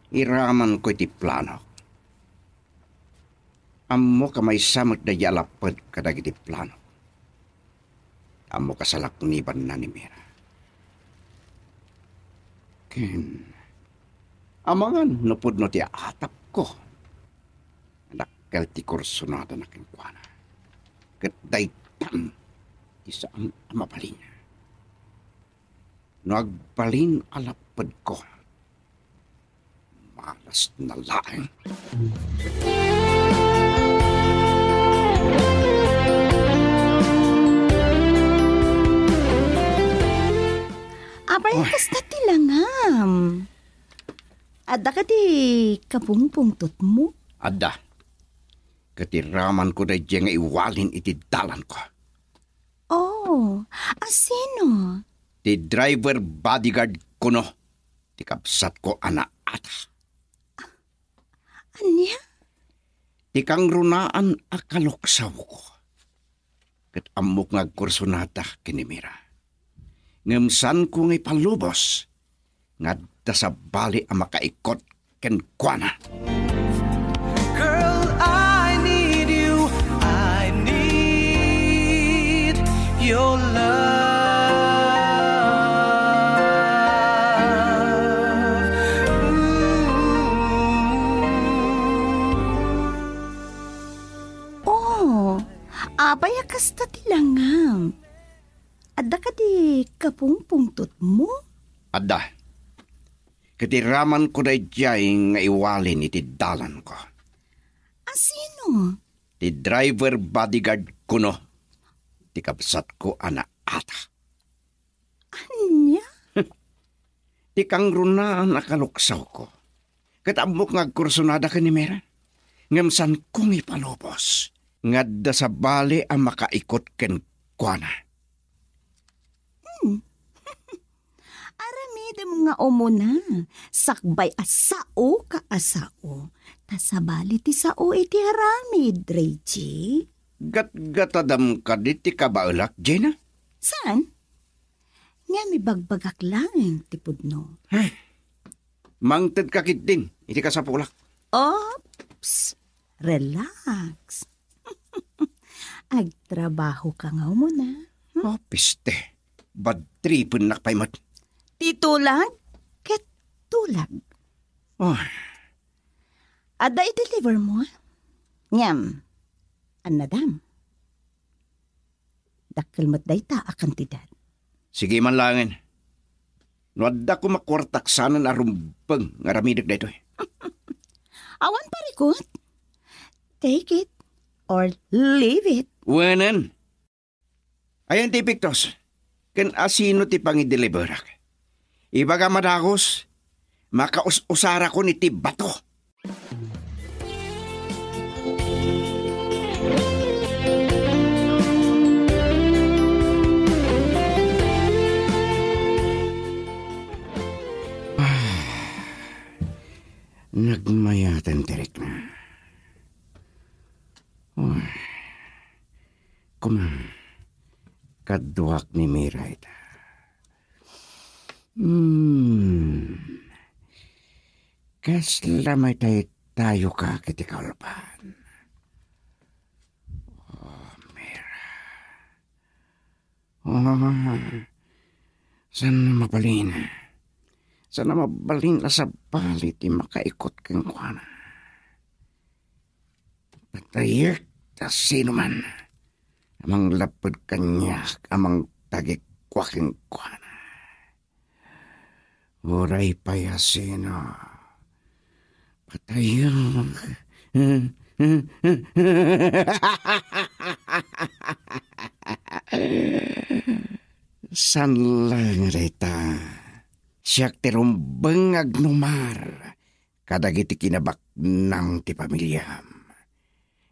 Iraman ko iti plano. Amo ka may samot daya lapad kadag iti plano. Amo ka salakniban na ni Mira. Ken, amangan napod no ti atap ko. Nakal ti kursunada na kinkwana. Kat daytam isang amabalin. No agbalin alapad ko. Malas na laeng. Abay, kasta tilangam. Ada ka di kapungpungtot mo? Ada. Katiraman ko na diyan nga iwalin iti dalan ko. Oh, asino? Ti driver bodyguard ko no. Ti kapsat ko ana ata. Anya? Ti kang runaan akaloksaw ko. Kat amok nga kursunata kinimira. Ngamsan ko ngay palubos. Nga sa bali ang makaikot ken kuana. Girl, I need you. I need kapungpungtot mo? Adda, katiraman ko na diyay nga iwalin iti dalan ko. Sino? Ti driver bodyguard ko no. Ti kapsat ko ana ata. Anya? Ti kang runa nakaluksaw ko. Katambok nga kursunada ka ni Mera. Ngamsan kong ipalubos. Ngadda sa bali ang makaikot ken kuana. Aramide mo nga umuna. Sakbay asao ka asao. Tasabali ti sao iti aramid, Reggie. Gat-gatadam ka di ti kabaulak, Jenna? Saan? Nga may bagbagak lang, tipudno. Mangted ka kit din, iti ka sa pulak. Ops! Relax. Agtrabaho ka nga muna. Oh, piste. Bad tripon nakpaimot. Titulag? Ket tulag. Oh, Ada i-deliver mo? Ngam. Anadam. Dakkel mat dayta a kantidad. sige man langin. Nuadda ko makwartaksanan arumpeng nga ramidag daytoy. Awan parikot. Take it or leave it. Wanan. Ayan ti Pictos. Ken asino ti pangideliverak. Ibaga madakos, makaus-usara ko ni ti bato. Nagmayatan tirik na. Oh, kumang kaduak ni Mira ita. Kaslamay tayo ka kiti kalpan. Oh, Mira. Oh, sana mabalin. Sana mabalin na sa balit ti makaikot kang kuana. Patayak ta sino man. Amang lapad kanya, amang tagikwaking kuana. Uray payasino. Patayak. San lang rita. Siyak tirumbeng agnumar. Kadagiti kinabak ng ti pamilyam.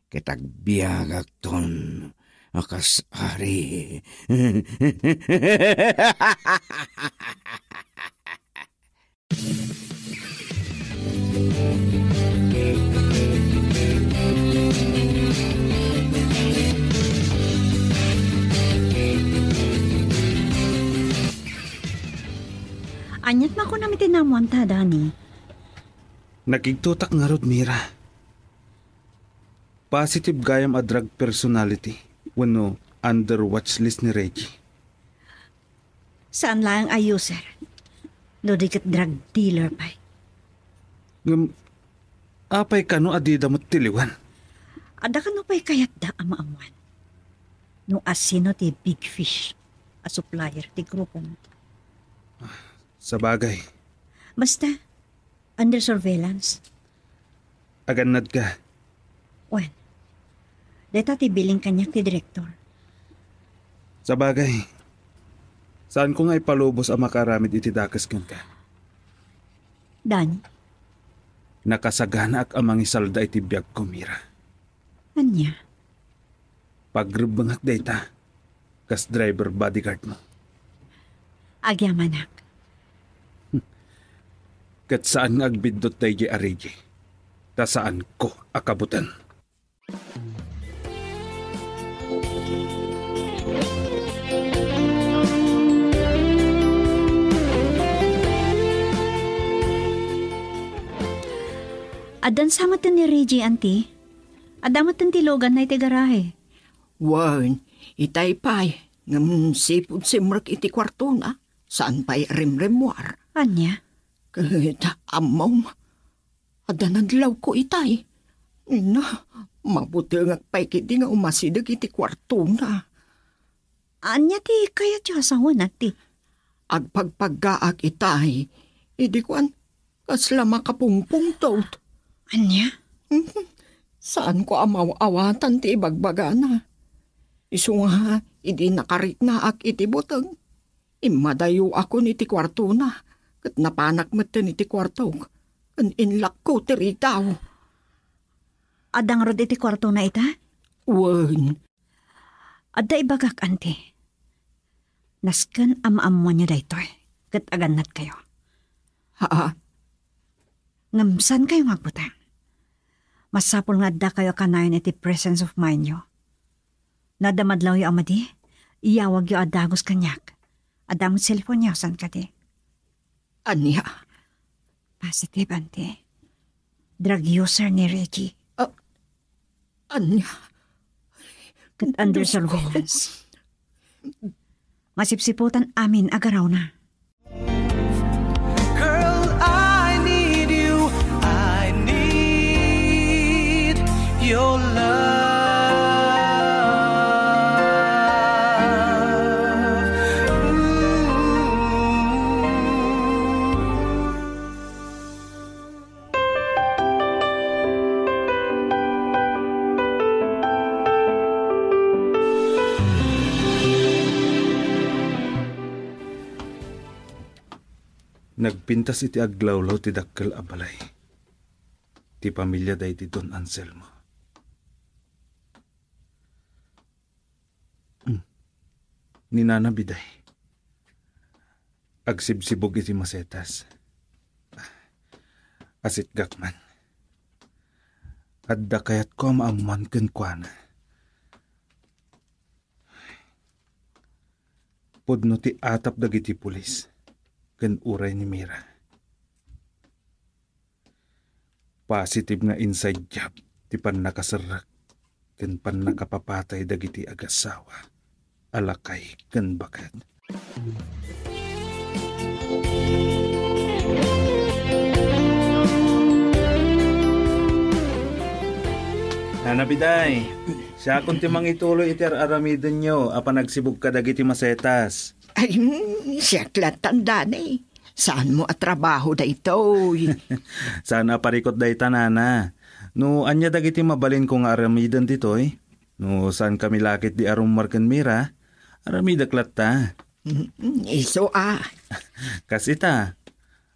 Kitagbiagag ton. Akas ari. Anyat ma ko namin tinamuan ta, Dani. Nagigtutak nga rod, Mira. Positive gayam a drug personality wano under watchlist ni Reggie. Saan lang ang user? Lodikit drug dealer pa. Apay ka no adida mo tiliwan. Ada ka no pa'y kayat da amaamuan. No asino ti big fish, a supplier ti grupo mo. Sa bagay, Basta, under surveillance. aganad ka. Well, deta ti biling kanyak ti direktor. Sa bagay, saan ko nga ipalubos ang makaramid iti dakas kan ka? Dani, Nakasagana ak amang isalda iti biyag ko, Mira. anya? Pagrubangak data, kas driver bodyguard mo. Agyamanak. Kat saan nga agbindot tayo di arigi, ta saan ko akabutan. Adan samatan ni Reggie, auntie. Adamatan ti logan na iti garahe. Wan, itay pa'y. Ngam sipod simrak iti kwarto na. Saan pa'y rimremuar? Anya? Kahit amaw. Adanadlaw ko itay. Ina, mabuti nga pa'y kiti nga umasidag iti kwarto na. Anya ti kaya ti asawa na ti. Agpagpaggaag itay, idi kuan, kasla makapungpung tot. Anya? Saan ko amaw-awatan ti ibagbagana? Isu nga, idi nakarit na ak iti butang. Imadayo ako ni ti kwarto na, kat napanak matan iti kwarto. Kan inlak ko ti ritaw. Adang rod iti kwarto na ita? Wen, Adda ibagak, ante. Nasken am-ammo niya daytoy. Kat aganat kayo. ha, Ngamsan kayo magbutang. Masapol nga adda kayo kanayon iti presence of mind nyo. Nadamadlaw yung amadi, iyawag yung adagos kanyak. Adamot cellphone niya, san ka di? anya, Positive, ante. Drug user ni Reggie. anya. Kat under surveillance. Masipsiputan amin agaraw na. Girl, I need you. I need your love. Nagpintas iti aglawlaw ti dakkel a balay. Ti pamilya day ti Don Anselmo. Ni Nana Biday. Agsibsibog iti masetas. Asit gakman. Adda kayat ko maamuan ken kuana. Pudno ti atap dagiti pulis. Ken uray ni Mira. Positive nga inside job ti pan nakaserak ken pan nakapapatay dagiti agasawa, alakay ken bakad. Hanabiday, siya kung timang ituloy iti aramiden nyo, apan nagsibog ka dagiti masetas. Ay, siya tanda na eh. Saan mo at trabaho da ito? Sana parikot day tanana. No, anya dagiti mabalin kong aramidan ditoy. No, saan kami lakit di arum marken Mira, aramidaklat ta. Iso Kasita,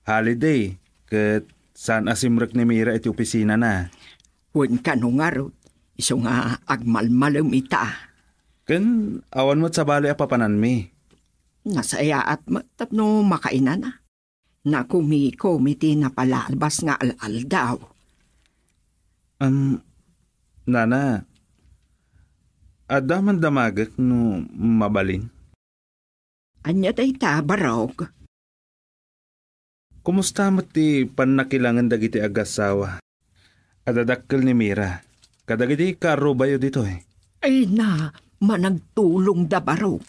holiday, ket saan asimrek ni Mira iti opisina na. Wen ka no nga ro. Iso nga agmalmalum ita. Ken awan mo't sa bali apapanan mi. Nasaya at matapno makainan na. Na komite na palalbas nga al-al daw. Nana, adaman damagak no mabalin. Anya day ta, barog. Kumusta mo ti panakilangan dagiti agasawa? Adadakkel ni Mira. Kadagiti karo bayo dito eh. Ay na, managtulong da barog.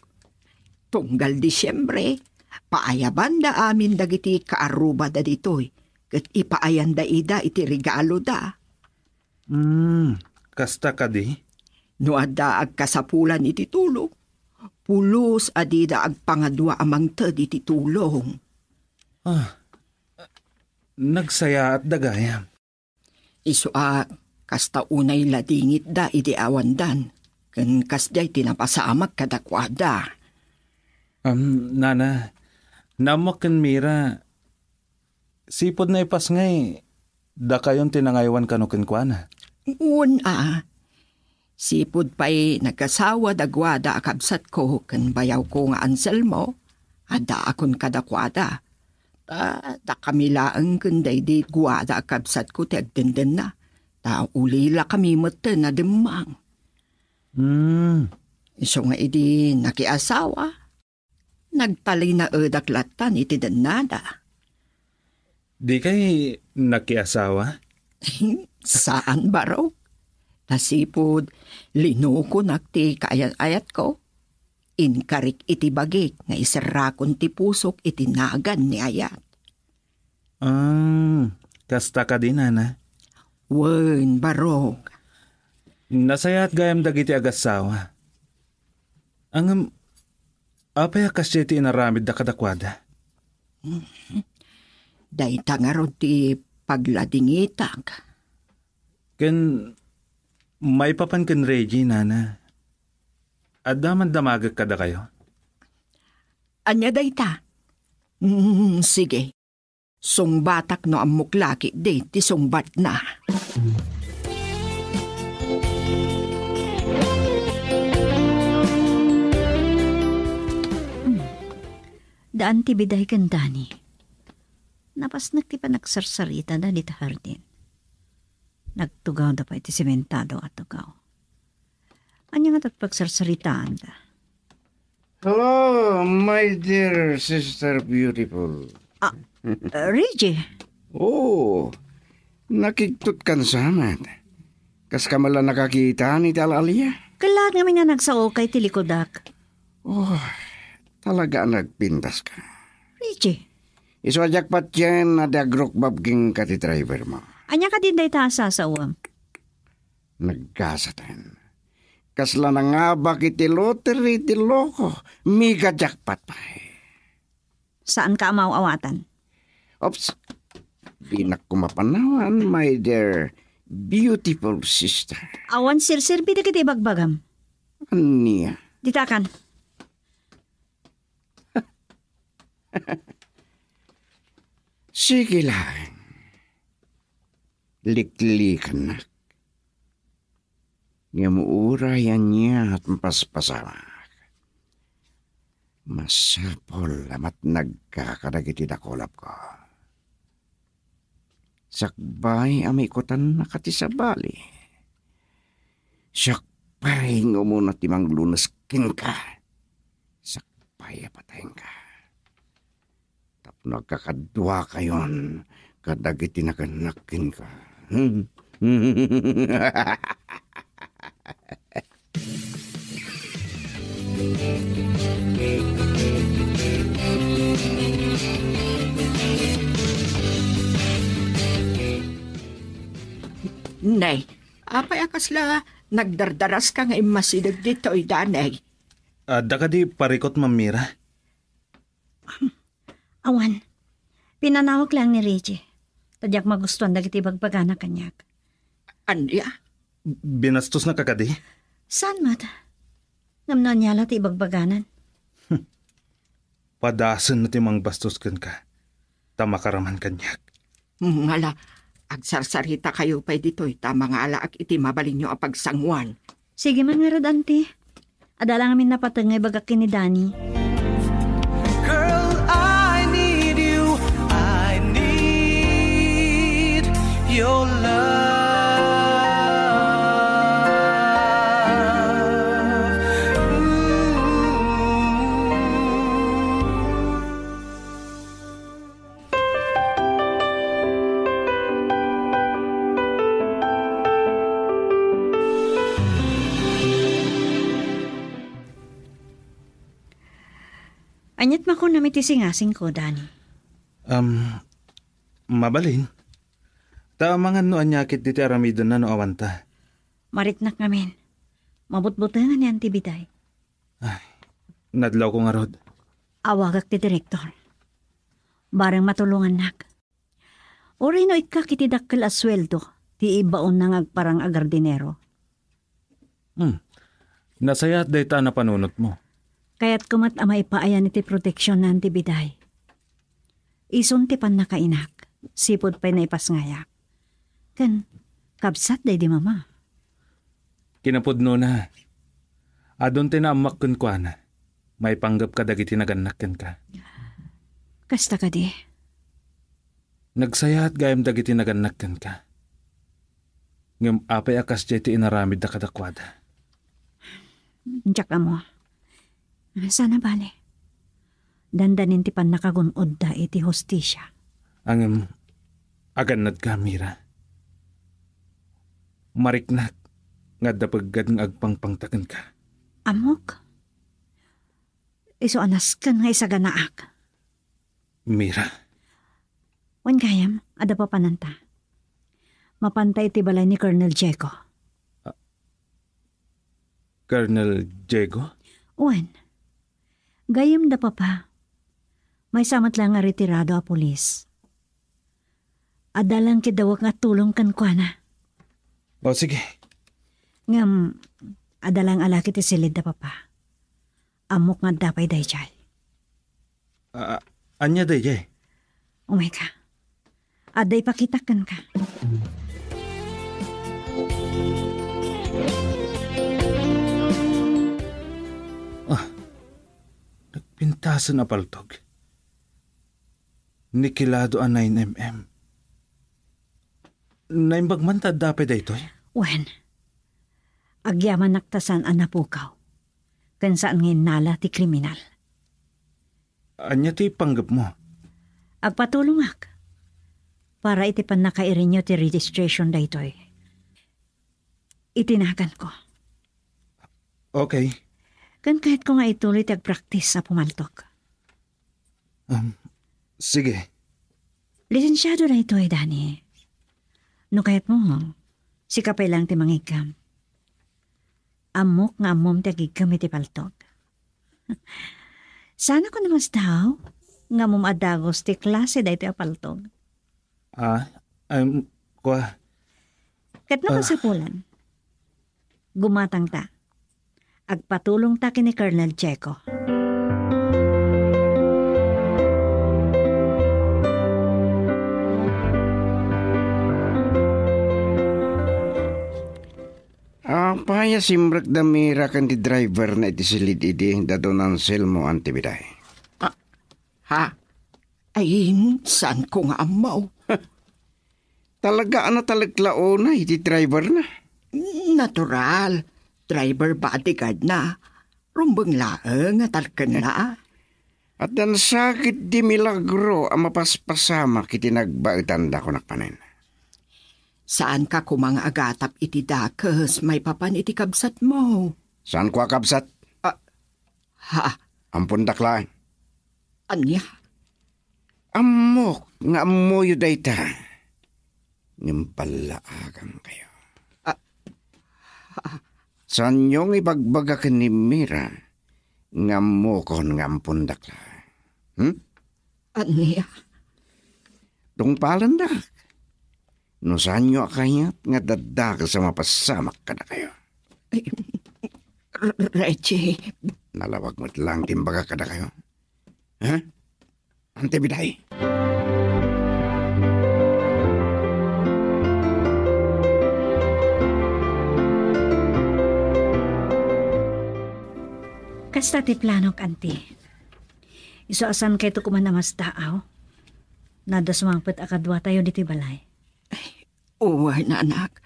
Tunggal Disyembre, paayaban da amin dagiti kaaruba da ditoy. Kat ipaayan da ida iti regalo da. Kasta ka di? No adda agkasapulan iti tulong. Pulos adida agpangadwa amang ted iti tulong. Nagsaya at dagayam. Isu kasta unay ladingit da iti awandan. Ken kasjay tinapasamak kadakwada. Nana, namak ken Mira, sipod na ipas ngay, da kayon tinangaywan kano kenkwana. Sipod pa'y nagkasawa dagwada akabsat ko ken bayaw ko nga Anselmo, ada akon kadakwada. Da kamilaang kunday di gwada akabsat ko ti agdenden na. Da ulila kami meten na demang. Iso nga idi nakiasawa. Nagtalay na edaklatan iti denada. Di kay nakiasawa? Saan baro? Nasipod, linuko nakti kaayat-ayat ko. Inkarik iti bagik nga isarakon ti pusok iti nagan ni ayat. Kasta ka din, Nana. Wen, barog. Nasayat gayam dagiti agasawa. Ang Apay kasi ti inaramid da kadakwada. Dayta nga ro ti pagladingitag. Ken may papan ken Reggie, nana. Adaman damagag kada kayo. Anya dayta? Sige. Sungbatak no amok laki, di ti sungbat na. Daan ti biday kan Dani. Napasnak ti panagsarsarita na di hardin. Nagtugaw da pa iti sementado at tugaw. Anya nga pagsarsaриtaan da. Hello, my dear sister beautiful. Reggie, Oh, nakiktot kan samat. Kas ka mala nakakita ni Talalia? kailan nga nga nagsao kay tilikodak. Oh, talaga nagpintas ka. Reggie, Iswajak pat yan na dagrok babking kati driver mo. anya ka din day taasa sa uwam. Nagkasatan. Kasla na nga bakit ti lottery ti loko. Miga jackpot pa Saan ka amaw-awatan? Ops, di na kumapanawan, my dear beautiful sister. Awan sirsir bida kiti bagbagam. Aniya? Ditakan. Sige lang. Liklikan na. Ngamuurayan niya at paspasamak. Masapol amat nagkakadagiti dakolap ko. Sakbay amikutan na katisabali. Sakbay ngumuna timang lunas king ka. Sakbay apatayin ka. Tap nagkakadwa kayon kadagiti nakanakin ka. Nay, apay akasla nagdardaras ka nga imasidag dito ay danay. Da ka di parikot mamira. Awan, pinanawag lang ni Reggie. Tadyak magustuhan dagiti bagbagana kanyak. Anya? Binastos na kakadi. Saan mat? Namnan niya ti bagbaganan. Padasan na timang bastos kan ka. Tamakaraman kanyak. Ngala, agsarsarita kayo pa dito'y tama nga alaak iti mabalin nyo apagsangwan. Sige man nga radante. Adalang amin napatangay bagak ni Dani. Girl, I need you. I need your love. Anyat mako namiti singasing ko, Dani. Mabalin. Ta mga no anyakit diti aramidon na no awanta. Maritnak ngamin. Mabutbutangan ni Antibiday. Nadlaw ko nga rod. Awagak ti direktor. Barang matulungan nak. Uri no ikakitidakkel asweldo. Ti ibaon nang agparang agardinero. Nasayat dayta na panunot mo. Kaya't kumat amay paayan iti proteksyon na Antibiday. Ison ti pan nakainak. Sipod pa'y na ipasngayak. Kan, kabsat day di mama. Kinapudno na. Adon tinaamak kun kwa na. May panggap ka dagiti naganakyan ka. Kasta ka di. Nagsayat gayam dagiti naganakyan ka. Ngam apay akas jay ti inaramid na kadakwada. Diyak mo. Sana bale. Dandanin ti pan nakagunod da iti hostisya. Ang aganad ka, Mira. Mariknak nga dapagad ng agpangpangtagan ka. Amok? Iso anas kan nga isaganaak. Mira. Wan kayam, ada pa pananta. Mapantay ti balay ni Colonel Diego. Colonel Diego? Wan. Gayam da papa. May samat lang nga retirado a pulis. Adalang kidawak nga tulong kan kwa na. O sige. Ngam, adalang alaki ti silid da papa. Amok nga dapay day chay. Anya day jay? Umay ka. Aday pakitakan ka. Nagpintasan na paltog. Nikilado a 9mm. Naimbag man ta dapay da ito'y? Wen, agyaman naktasan ang napukaw. Kan saan ngayon nala ti kriminal. Anya ti panggap mo? Agpatulong ak. Para iti pan nakairin nyo ti registration da ito'y. Itinakan ko. Okay. Kan kahit ko nga ituloy tag-practice sa pumaltok. Sige. Lisensyado na ito'y, Dani. No kahit mo, si kapay lang ti mangikam. Amok nga amom ti agigam iti paltok. Sana ko namas daw, nga mom adagos ti klase da iti apaltog. Kwa. Kat naman sa pulan. Gumatang ta. Agpatulong ta kini Colonel Checo. Paya simrak damira kan di driver na iti silid idi dadonan selmo antibiday. Ha? Ay, saan ko nga amaw? Talaga na talaglao na iti driver na. Natural. Driver bodyguard na. Rumbang laeng at talkan na. At ang sakit di milagro ang mapaspasama kiti nagbaitanda ko nakpanin. Saan ka kumang agatap iti dakes may papan iti kabsat mo? Saan ko akabsat? Ha? Ampun dakla. Anya? Amok nga amoyo dayta. Ngimpalaagan kayo. Saan yung ibagbagakan ni Mira nga mokon nga ampun dakla? Anya? Tungpalan dak. No saan nyo akayat nga dadak sa mapasamak ka na kayo? Reggie. Nalawag mo't lang timbaga ka na kayo. Ha? Antibiday. Kasta ti planok, anti. Iso asan kay to kuman namas daaw? Nada sumangpet akadwa tayo diti balay. Uway na anak.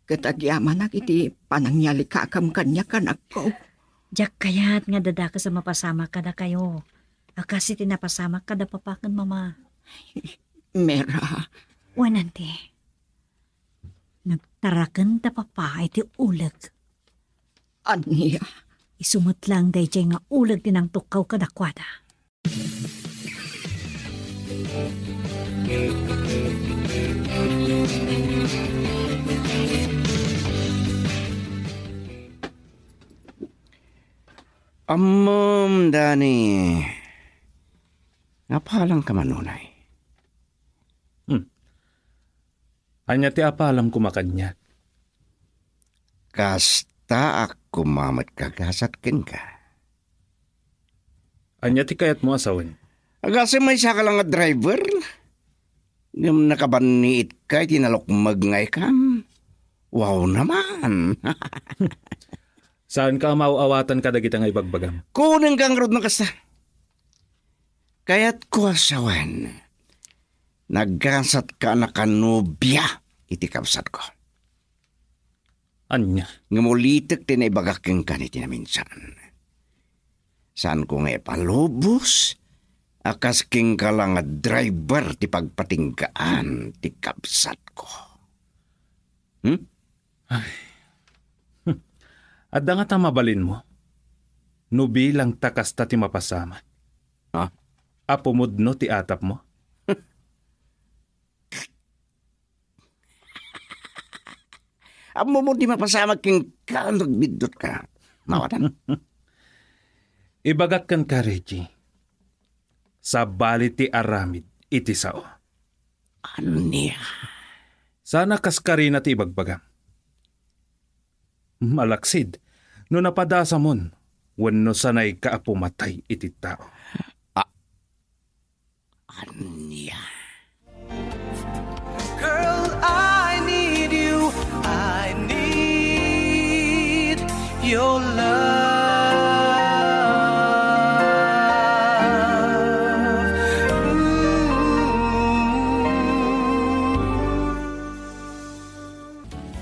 Katagyaman ak iti panangyali kakam kanya kanak ko. Jak kayat nga dadaka sa mapasama kada kayo. Akasi tinapasama kada papakan mama. Mera. Wanante. Nagtarakan ta papa iti ulag. Anya? Isumot lang day nga ulag din ang tukaw kadakwada. Dani. Napalang ka manunay. Anya ti apalam kumakanya. Kasta ako mamat kagasatkin ka. Anya ti kayat mo asawan. Agasi may siya ka lang nga driver. Ngam nakabaniit ka, tinalokmag ngay ka. Wow naman. Saan ka mauawatan ka dagita nga ibagbagam? Kunin kang rod ng kasta. Kaya't ko asawan. Nagkasat ka na kanubya. Iti kapsat ko. Anya? Ngamulitek tinaibagaking ka ni tinaminsan. Saan ko nga ipalubos? Akas king ka lang nga driver ti pagpatinggaan ti kapsat ko. Adda nga ta mabalin mo. No bilang takas ta ti mapasama. Ha? Apumudno ti atap mo. Amo mo di mapasama king ka nagbidot ka. Mawatan. Ibagat kan ka, Reggie. Sa bali ti aramid iti sao. Anya? Sana kaskari na ti ibagbagam. Malaksid, no napadasa mon, wenno sanay kaapumatay iti tao. Anya? Girl, I need you. I need your love.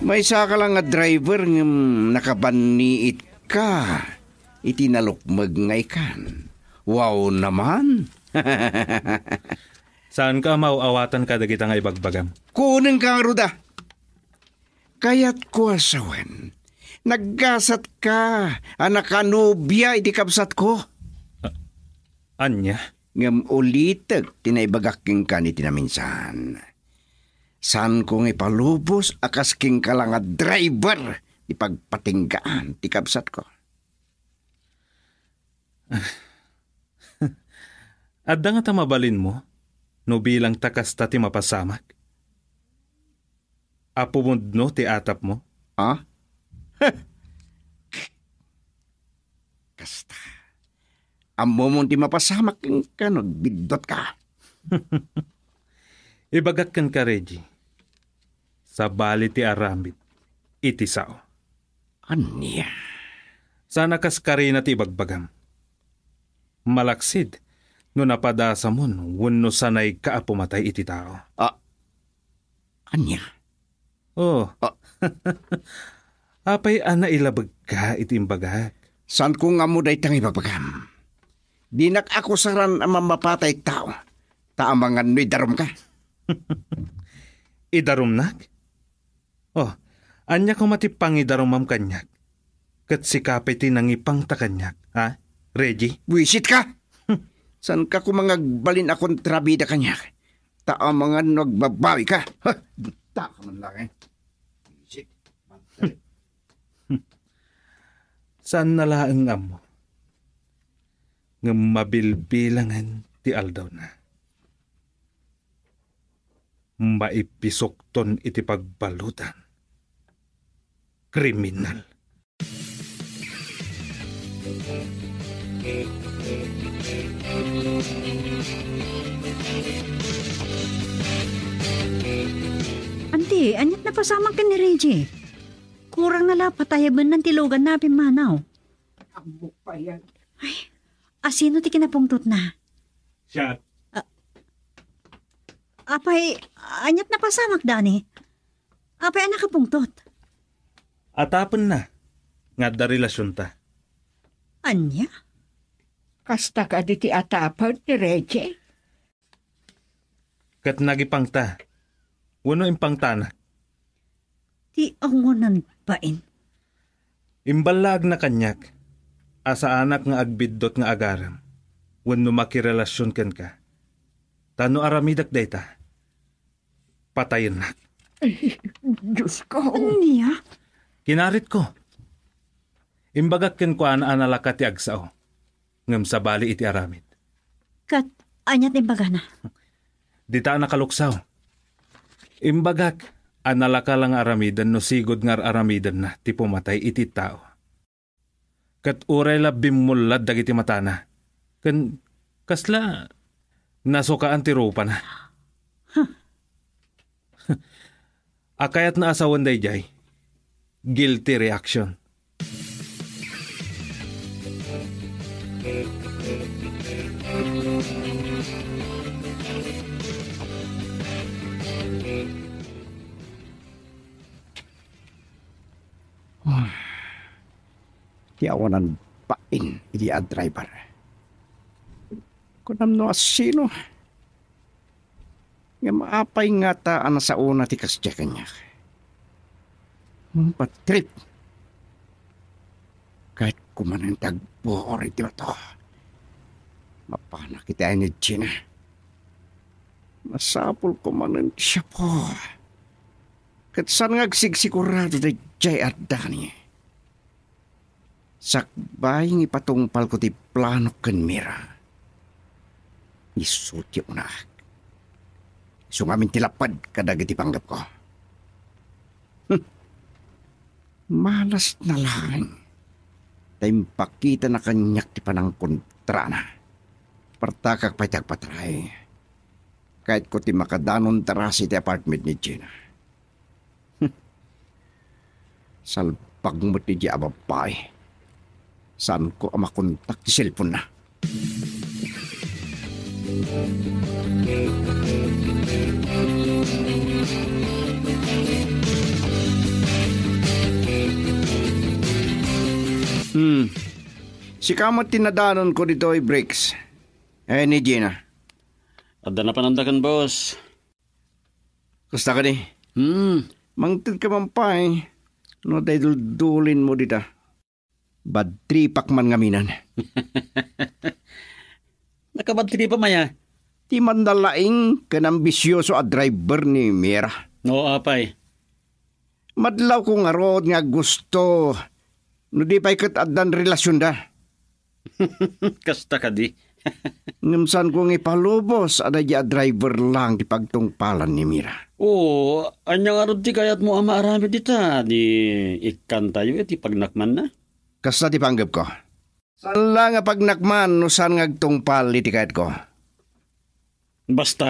May isa ka lang nga driver ng nakabaniit ka. Itinalukmag nga ikan. Wow naman. Saan ka mauawatan ka dagita nga ibagbagam? Kunin ka ruda. Kaya't ko asawan. Naggasat ka. Anak ka nobya iti kapsat ko. Anya? Ngam ulitag tinaibagaking ka ni tinaminsan. San kong ipalubos akas king ka lang nga driver ipagpatinggaan ti kapsat ko. Adda nga tamabalin mo, no bilang takas ta ti mapasamak? Apumundno ti atap mo? Ha? Kasta. Amo mo ti mapasamak ka, nagbidot ka. Ibagak kan ka, Reggie. Sa bali ti aramid, iti sao. Anya? Sana kaskari na ti ibagbagam. Malaksid, no napadasa mon, wenno sanay kaapumatay iti tao. Anya? Oh. Apay ana ilabag ka iti imbagak. San ko nga mo day tang ibabagam? Dinak ako saran ang mamapatay tao. Taamangan no'y darom ka. Idarumnak? Oh, anya ko matipang idarumam kanyak. Kat sikapay tinangipang takanyak, ha? Reggie? Wisit ka! San ka kumangagbalin akong trabida kanyak? Taamangan nagbabawi ka. Ha? Buta ka man lang eh. Wisit. Saan nalaang mo? Nga mabilbilangan ti aldaw na. Maipisokton iti pagbalutan. Kriminal. Auntie, anyat na pasamang ka ni Reggie. Kurang nala patayaban ng tilugan na pimanaw. Amo pa yan. Asino ti kinapungtot na? Siya. Apay, anyat na pasamak, Dani. Apay, anak kapungtot. Atapon na. Nga da relasyon ta. Anya? Kasta ka di ti atapan ni Reggie. Kat nagipang ta. Wano impang tanak. Ti angonan pain. Imbalag na kanyak. Asa anak nga agbiddot nga agaram. Wano makirelasyon ken ka. Tano aramidak dayta. Patayin na. Diyos ko. Anya? Kinarit ko. Imbagak ken ko analaka ti agsao. Ngam sa bali iti aramid. Kat, anyat imbaga na. Dita nakaluksaw. Imbagak, analaka lang aramidan no sigod ngar aramidan na ti pumatay iti tao. Kat uray la bimulad dagiti matana. Ken kasla nasukaan ti rupa na. Akayat na asawan day jay. Guilty reaction. Ti awanan pain iti a driver. Kunam no asino. Nga maapay nga taan sa una ti kasya kanya. Patrip. Kahit kumanan tagpo or iti bato. Mapanak iti energy na. Masapul kumanan siya po. Kat saan nga agsigsigurado da jay at dani. Sakbaying ipatungpal ko ti plano ken Mira. Isutyo na. Sungamin tilapad kadag iti panggap ko. Malas na lang. Taimpakita na kanyak ti panang kontra na. Partakak paytag patray. Kahit ko ti makadanon tarasi ti apartment ni Gina. Salpag mo ti di ababay. Saan ko ang makontak ti cellphone na? Si kamot tinadanon ko dito ay breaks. Ni Gina. Adda na panandakan, boss. Kusta ka di? Mangtid ka mampay. No dahil dulin mo dita. Bad tripak man ngaminan. Nakabadli pa maya. Ti mandalaing kanambisyoso a driver ni Mira. Oo, apay. Madlaw ko nga rod nga gusto. No di pa'y katadan relasyon da. Kasta ka di. Ngumsan kong ipalubos ada a driver lang di pagtungpalan ni Mira. Oo, anyang arod di kayat mo ama arami dita. Di ikan tayo iti pagnakman na. Kasta ti panggap ko. Saan lang nga pagnakman no saan nga agtungpal iti kahit ko. Basta,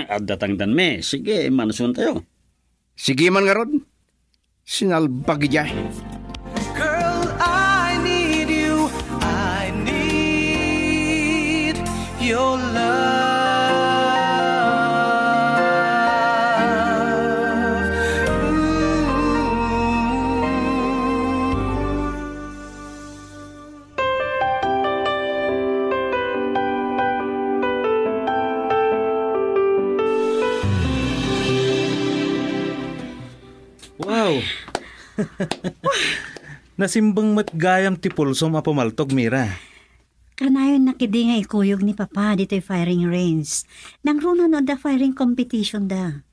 at datangdan me. Sige, manusun tayo. Sige man nga rod. Sinalbag iya. Girl, I need you. I need your love. Wow! Nasimbang matgayam ti pulsom a pumaltog, Mira. Kanayon nakidi nga ikuyog ni Papa dito'y firing range. Nang runan on the firing competition da.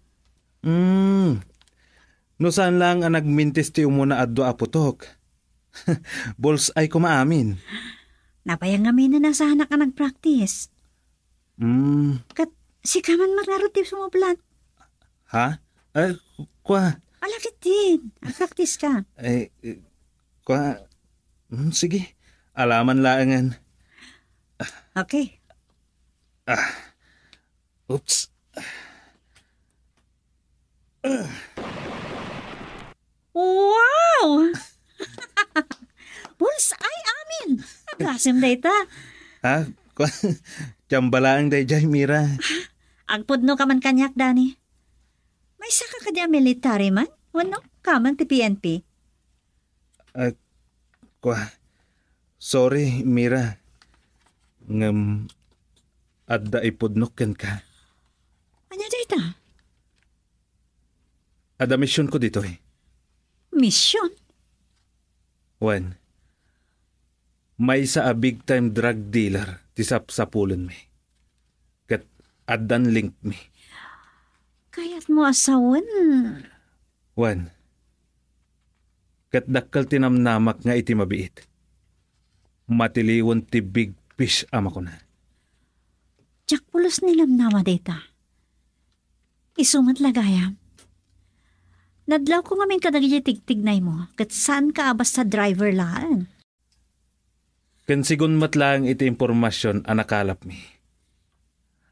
No saan lang ang nagmintis ti umuna addo aputok. Bols ay kumaamin. Napayang kami na nasa anak ka nag-practice. Kat si kaman maglaro tips mo blat. Ha? Ay, kwa? Alakit din. Nag-practice ka. Ay, kwa? Sige. Alaman laangan. Okay. Oops. Wow! Bullseye amin! Nagasim da ita. Ha? Kwa? Tiyambalaang day jay, Mira. Agpudno ka man kanyak, Dani. May saka ka diya military man? Wano? Kaman ti PNP? Kwa? Sorry, Mira. Adda ipudnokken ka. Anya da ita? Ada mission ko dito eh. Mission? One. May isa a big time drug dealer ti sapulon mi. Kat addan link mi. Kayat mo asawan. One. Kat dakkal tinamnamak nga iti mabiit. Matiliwan ti big fish ama ko na. Jack pulos nilam nama data. Isumat lagayam. Nadlaw ko ngamin kadagiti tigtignay mo. Kat saan ka abas sa driver laan? Kansigon matlang iti impormasyon anakalap mi.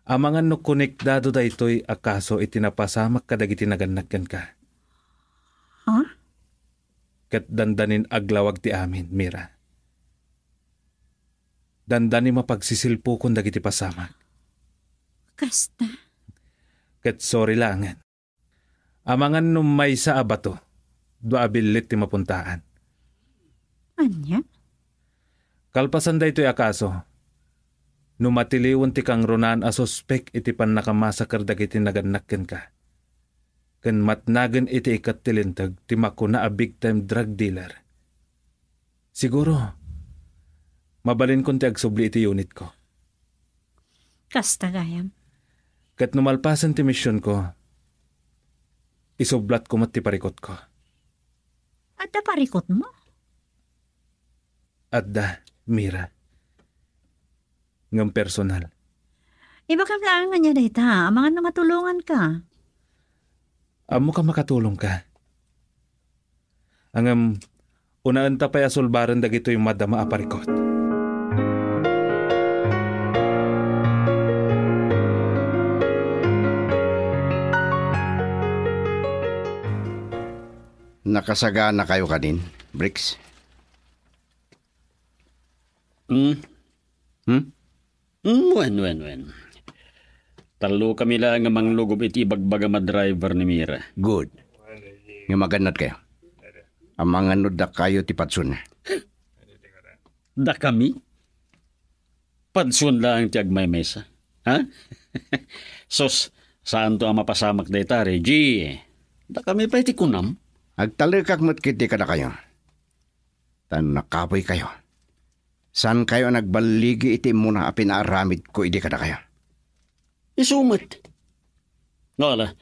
Amangan no konektado da ito'y akaso iti napasamak kadagiti naganakyan ka. Huh? Kat dandanin aglawag ti amin, Mira. Dandani mapagsisilpo kung dagiti pasamak. Kasta. Kat sorry langan. Amangan no may sa abato, doabilit ti mapuntaan. Anya? Kalpasan da ito'y akaso. Numatiliwan ti kang runan a suspek iti pan nakamasakar dagiti naganakyan ka. Kan matnagan iti ikat tilintag ti makuna a big time drug dealer. Siguro, mabalin kon ti agsubli iti unit ko. Kasta gayam. Kat numalpasan ti mission ko, isublat ko mat ti parikot ko. At naparikot mo? Adda, Mira. Ngam personal. Iba kam lang nga niya data, mga na matulungan ka. Amo ka makatulong ka. Angam, unaan ta pa'y asulbaran dagito yung madama aparikot. Nakasaga na kayo kanin, Bricks? Wen. Talo kami lang nga manglugob iti bagbaga driver ni Mira. Good. Nga maganat kayo. Ang mga nuda kayo ti Patsun. Da kami? Padsun lang ti agmay mesa. Ha? Sos, saan to ang mapasamak dayta, Reggie? Da kami pa iti kunam? Agtalikak mo't kiti ka na kayo. Tan nakapoy kayo. San kayo nagbaligi iti muna apinaaramid ko idi ka na kayo? Isumot. Wala.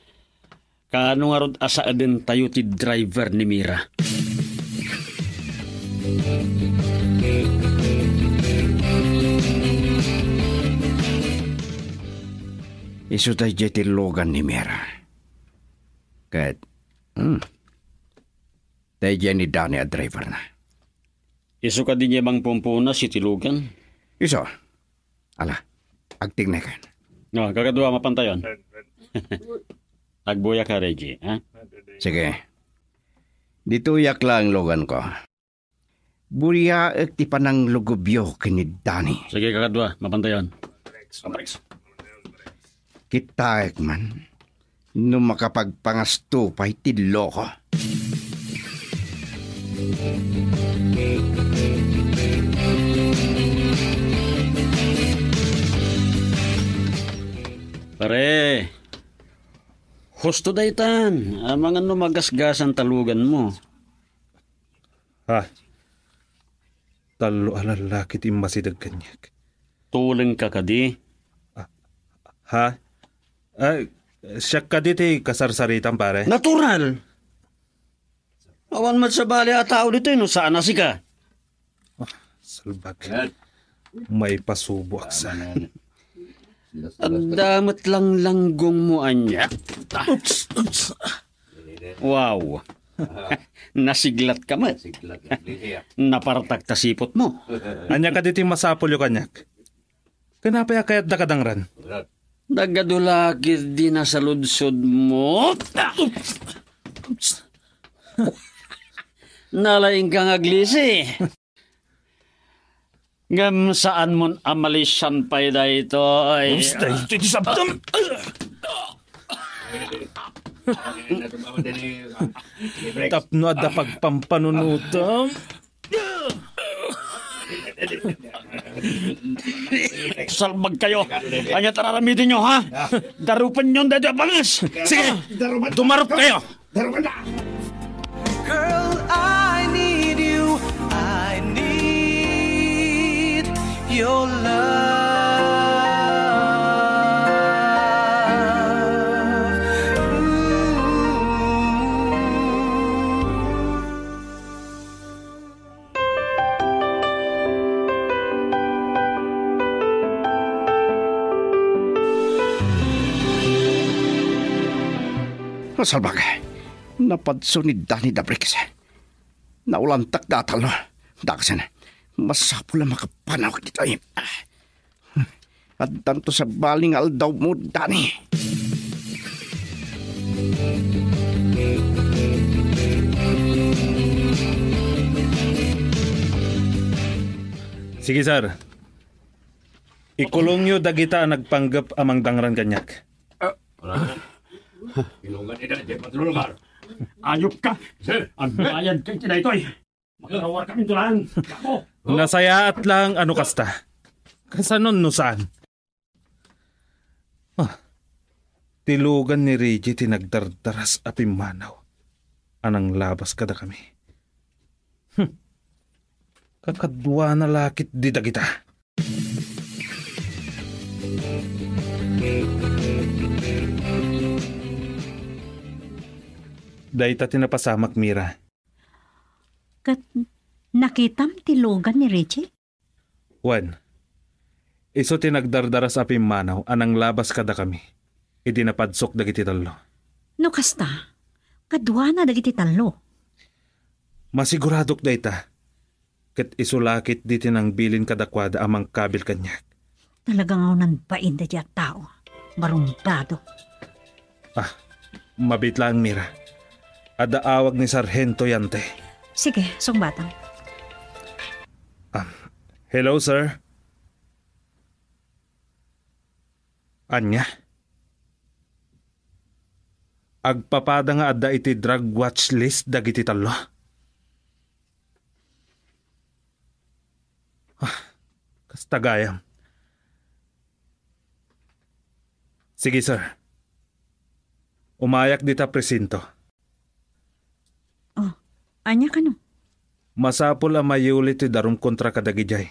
Kaano nga rod asa din tayo ti driver ni Mira? Isu tayo ti logan ni Mira. Kat, tayo ni Danny a driver na. Isu ka din niya bang pumpuna si Tilugan? Iso, ala, agting na kayo. No, kakadua mapantayon. Agbuya ka, Reggie, ha? Sige. Dito yak lang logan ko. Buriya ti panang lugubyo kini Danny. Sige, kakadua, mapantayon. Kita man, no makapagpangasto pa'y tidlo ko. Pare, husto daytan, mga numagasgasan talugan mo. Ha? Talo alalaki ti masidag kanyak. Tuling ka kadi. Ha? Ay, siya ka dito kasarsaritan pare. Natural. Awan mat sa bali at tao dito, no? Saan na si ka? Salbag. May pasubo aksa. At damat lang langgong mo anya. Wow. Nasiglat ka mat. Napartak tasipot mo. Anya ka dito masapol yung kanyak. Kanapaya kaya't nakadangran. Nagadulakit di na sa ludsod mo. Nalaing kang aglisi. Ngam saan mon amalisyan pa'y da ito ay... Tapno at pagpampanunutam. Salbag kayo. Anya tararamitin nyo, ha? Darupan nyo dito bangas. Sige, dumarup kayo. Girl, I need you. I need your love. Salbag, napadso ni Danny da Bricks. Naulantak datalo. Daksan, masapo lang makapanaw dito. At tanto sa baling aldaw mo, Danny. Sige sir. Ikulong nyo dagita nagpanggap amang dangran kanyak. Ayop ka. Ang bayad kay tinaytoy. Magkakawar kami tulan. Nasayaat lang ano kasta. Kasanon no saan? Tilugan ni Reggie tinagdardaras apimanaw. Anang labas kada kami. Kakadwa na lakit di dagita. Dahita tinapasamak, Mira. Kat Nakitam ti lugan ni Reggie? Wan, iso tinagdardara sa pimanaw anang labas kada kami. Idi napadsok dagiti talo. No kasta, kadwa na dagiti talo. Masiguradok dayta. Ket isulakit di tinangbilin kadakwada amang kabil kanyak. Talagang aunan bain da diya tao. Barumbado. Mabit lang, Mira. Ada awag ni Sargento yante. Sige, sungbatang. Hello, sir. Anya? Agpapada nga adda iti drug watch list dagiti talo. Kastagayam. Sige, sir. Umayak dita presinto. Oh, anya ka no? Masapol ang mayuli ti darum kontra kadagijay.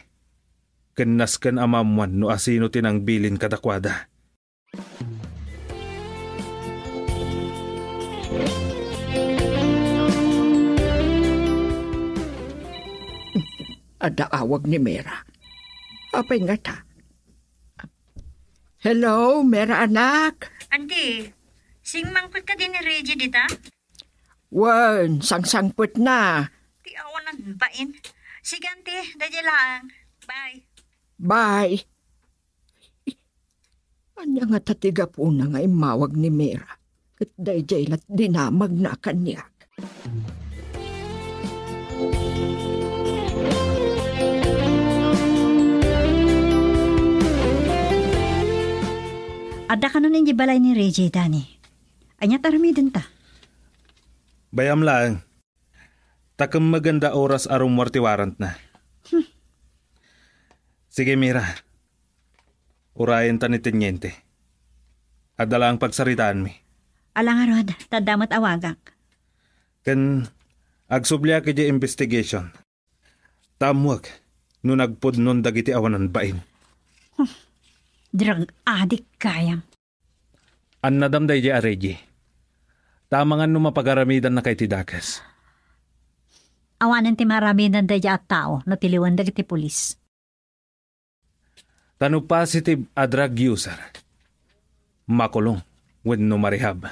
Kenasken amamuan no asino tinangbilin kadakwada. Ada awag ni Mera. Apay nga ta. Hello, Mera anak. Andi, singmangkot ka din ni Reggie dita? Wan, sangsangput na. Ti awanan bain. Sige, ante, dadya lang. Bye. Bye. Anya nga tatiga po na nga imawag ni Mera. Kat dayjay lat dinamag na kanyak. Ada ka nun hindi balay ni Reggie, Dani. Anya tarami din ta. Bayam lang. Takam maganda oras arong warti-warant na. Sige, Mira. Urayan ta ni Tenyente. Adala ang pagsaritaan mi. Alang arod, tadamat awagak. Kan agsublia kaya investigation. Tamuag no nagpod nun dagiti awanan bain. Drug addict kayam. An nadamday di Reggie. Tamangan no mapagaramidan na kay tidakas. Awanan ti maramidan dadya at tao na tiliwan dagiti pulis. Tano positive a drug user. Makulong when no marehab.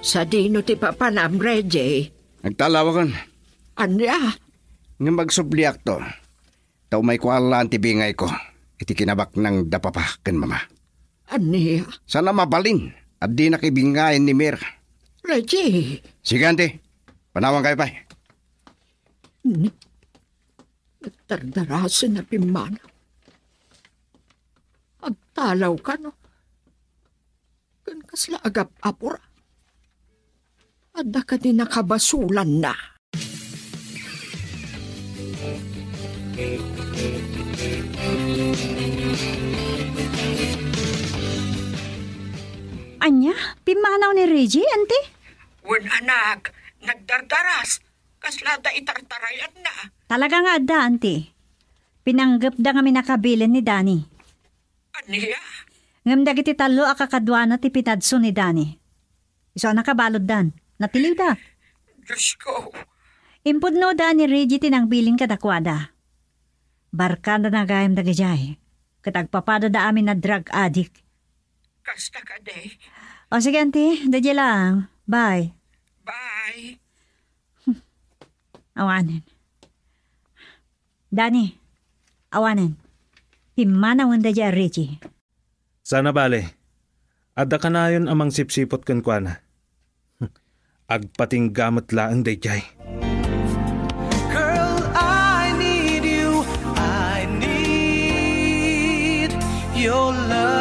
Sa dino ti papanam, Reggie. Nagtalawakan. Anya? Nga magsubliak to. Tao may kualaan ti bingay ko. Iti kinabak ng dapapa ken mama. Anya? Sana mabalin at di nakibingayin ni Mir. Reggie. Sige, ante. Panawang kayo pa. Nagtardarasan na pimana. Agtalaw ka, no? Kan kasla agap apura. Adda ka din nakabasulan na. Anya, pimanaw ni Reggie, ante? Wen anak, nagdardaras. Kaslada itartarayan na. Talaga nga adda, ante. Pinanggap da kami nakabilin ni Dani. Aniya? Ngam dagiti talo akakadwana ti pinadso ni Dani. Iso nakabalod dan. Natiliw da. Diyos ko. Impod no da ni Reggie tinangbilin kadakwada. Barkada na gayam dagijay. Katagpapada da amin na drug addict. Kasta ka day. O sige, auntie. Dadya lang. Bye. Bye. Awanan. Dani. Awanan. Himanawan dadya Reggie. Sana bale. Adda ka na yun amang sipsipot kan kwa na. Agpating gamot laang dayjay. Girl, I need you. I need your love.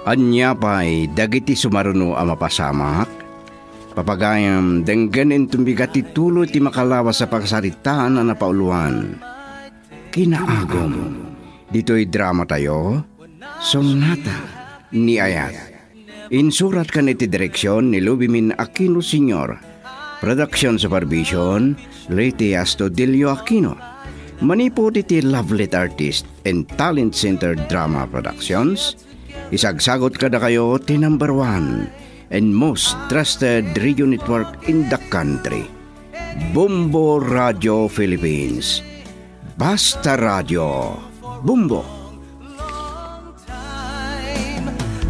Anya pa'y dagiti sumaruno ang mapasamak. Papagayam denggan en tumigat ti tulo ti makalawa sa pagsaritaan na napauluan. kinaagom. Dito'y drama tayo, Sonata ni Ayat. Insurat kan iti direksyon ni Lubimin Aquino Sr. Production supervision, Leti Astudillo Aquino. Manipod iti Lovelet Artist and Talent Center Drama Productions. Isagsagot kada kayo ti number 1 and most trusted radio network in the country. Bumbo Radio Philippines. Basta Radio. Bumbo.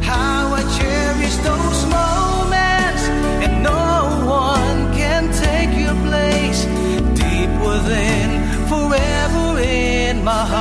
How I cherish those moments, and no one can take your place. Deep within, forever in my heart.